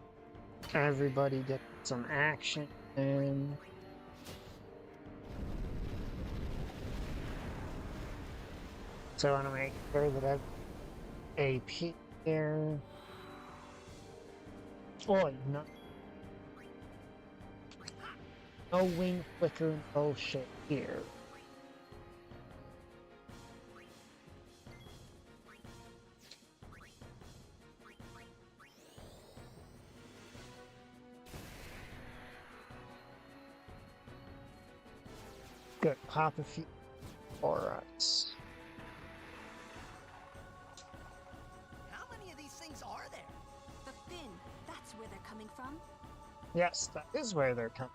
everybody gets some action and so I want to make sure that I have AP here. Oh, no wing flicker bullshit here. Good, pop a few for us. How many of these things are there? The fin, that's where they're coming from? Yes, that is where they're coming.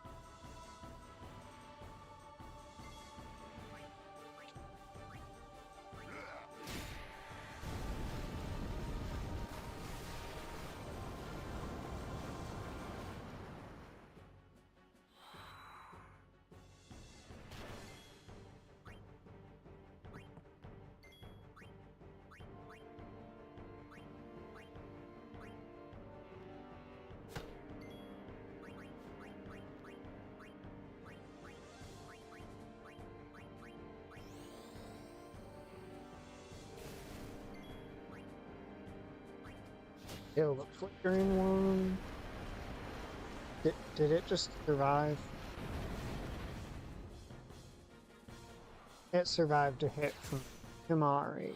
Kill the flickering one. Did it just survive? It survived a hit from Himari.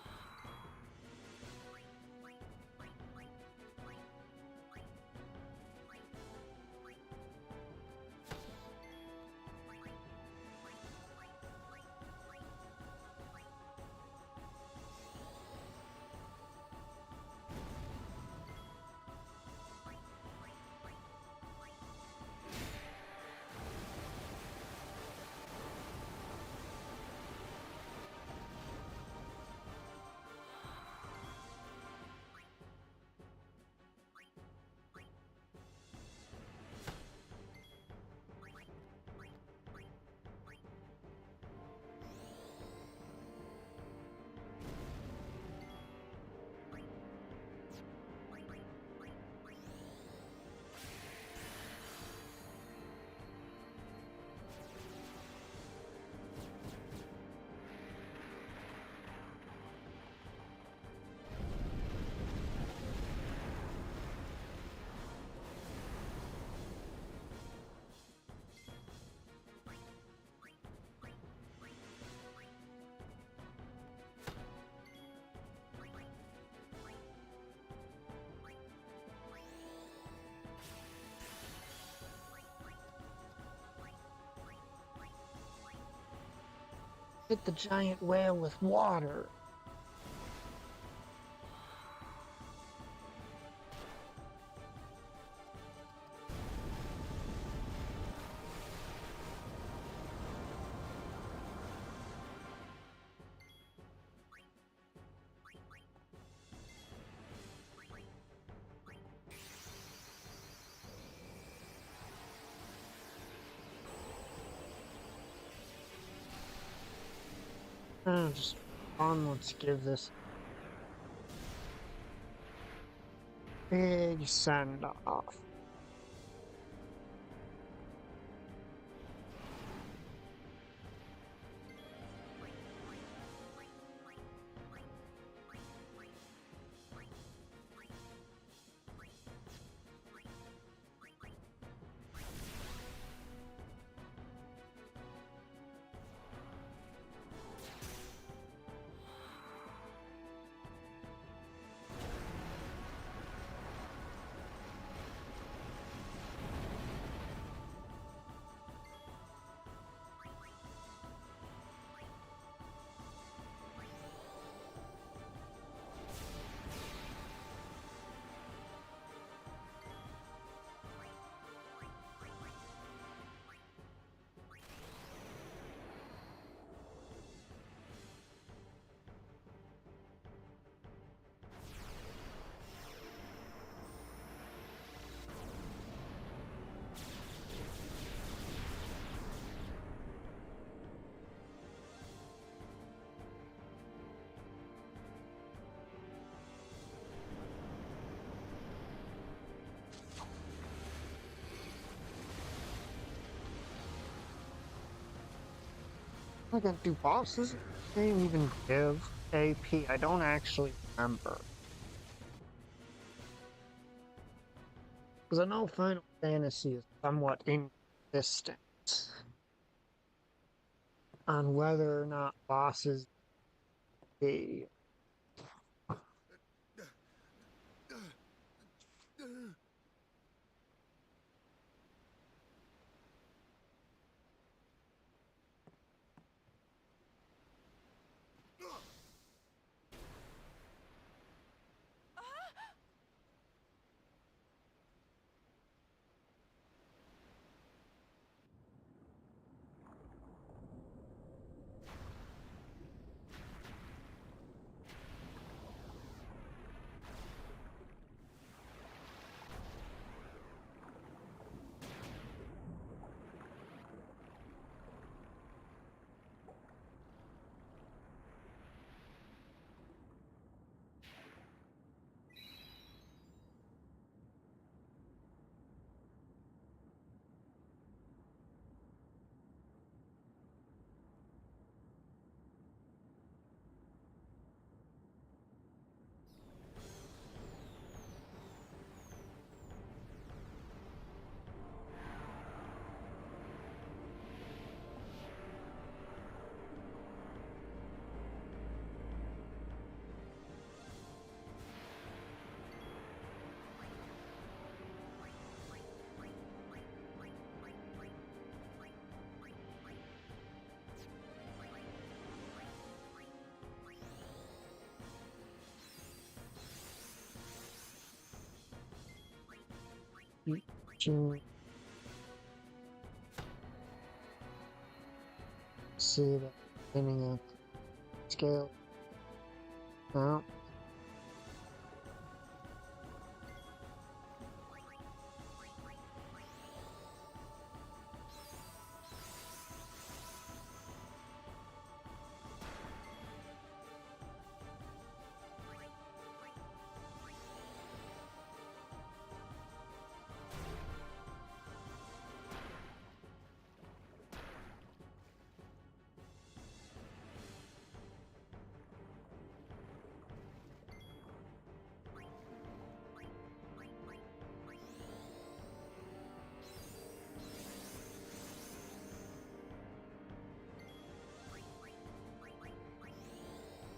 Hit the giant whale with water. Just fun. Let's give this big send off. I can do bosses. They didn't even give AP. I don't actually remember. Because I know Final Fantasy is somewhat inconsistent on whether or not bosses be. See the beginning of scale. No.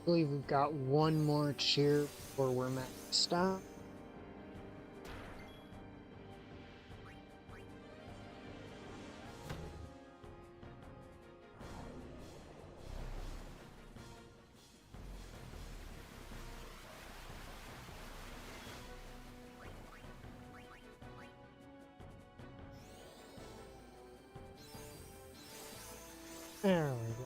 I believe we've got one more cheer before we're maxed out. There we go.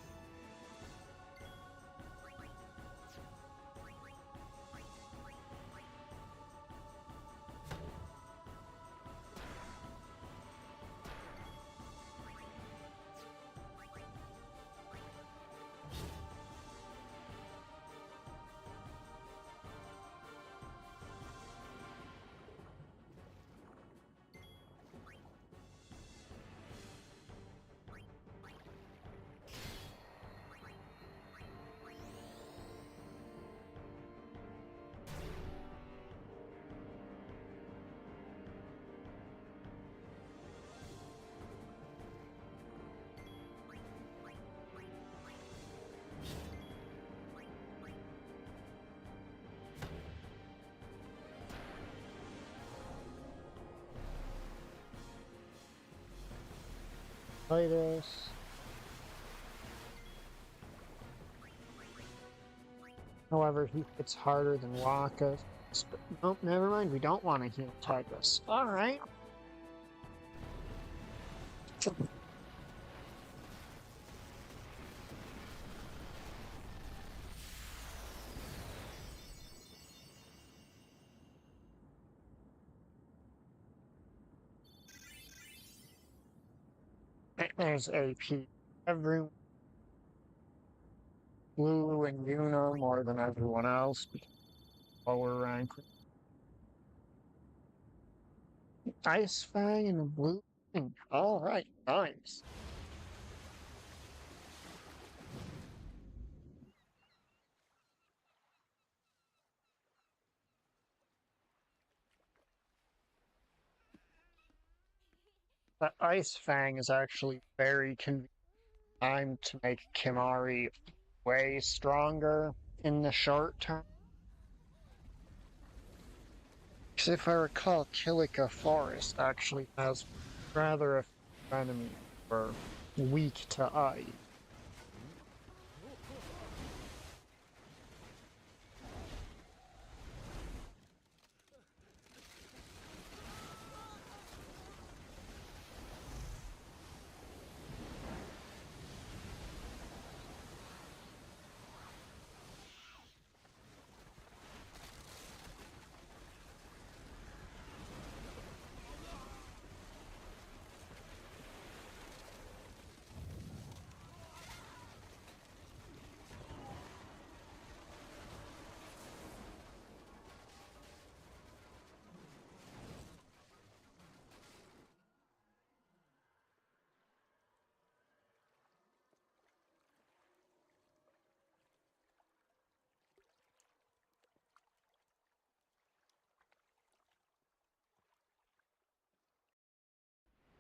Titus. However, he hits harder than Waka. Nope, never mind. We don't want to heal Titus. Alright. There's AP. Everyone. Blue and Yuna more than everyone else. Lower rank. Ice Fang and a blue thing. Alright, nice. The Ice Fang is actually very convenient time to make Kimahri way stronger in the short term. Because if I recall, Kilika Forest actually has rather a few enemies who are weak to ice.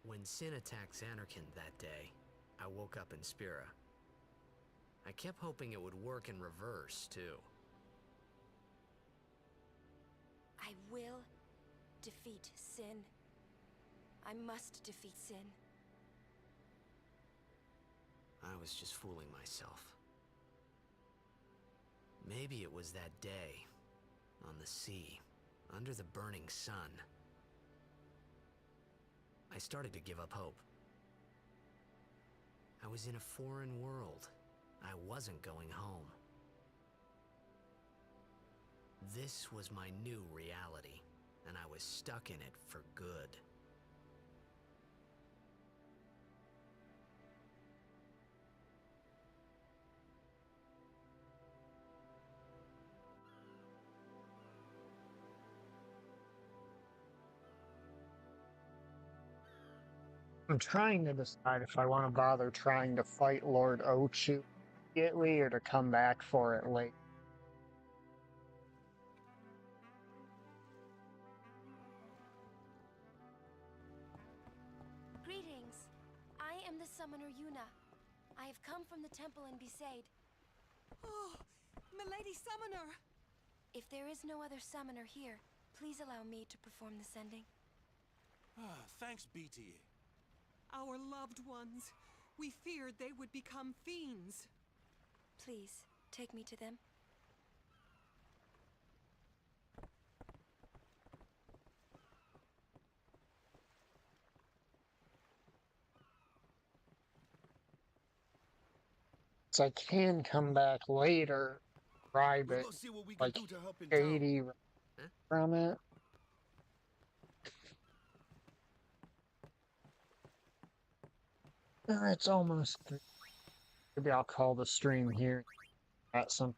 When Sin attacked Xanarkand that day, I woke up in Spira. I kept hoping it would work in reverse, too. I will defeat Sin. I must defeat Sin. I was just fooling myself. Maybe it was that day, on the sea, under the burning sun. I started to give up hope. I was in a foreign world. I wasn't going home. This was my new reality, and I was stuck in it for good. I'm trying to decide if I want to bother trying to fight Lord Ochu immediately or to come back for it late. Greetings. I am the summoner Yuna. I have come from the temple in Besaid. Oh, Milady Summoner! If there is no other summoner here, please allow me to perform the sending. Thanks, BTA. Our loved ones. We feared they would become fiends. Please, take me to them. So I can come back later, bribe We'll it, go see what we can like do to help in town. 80 from it. It's almost. Maybe I'll call the stream here at some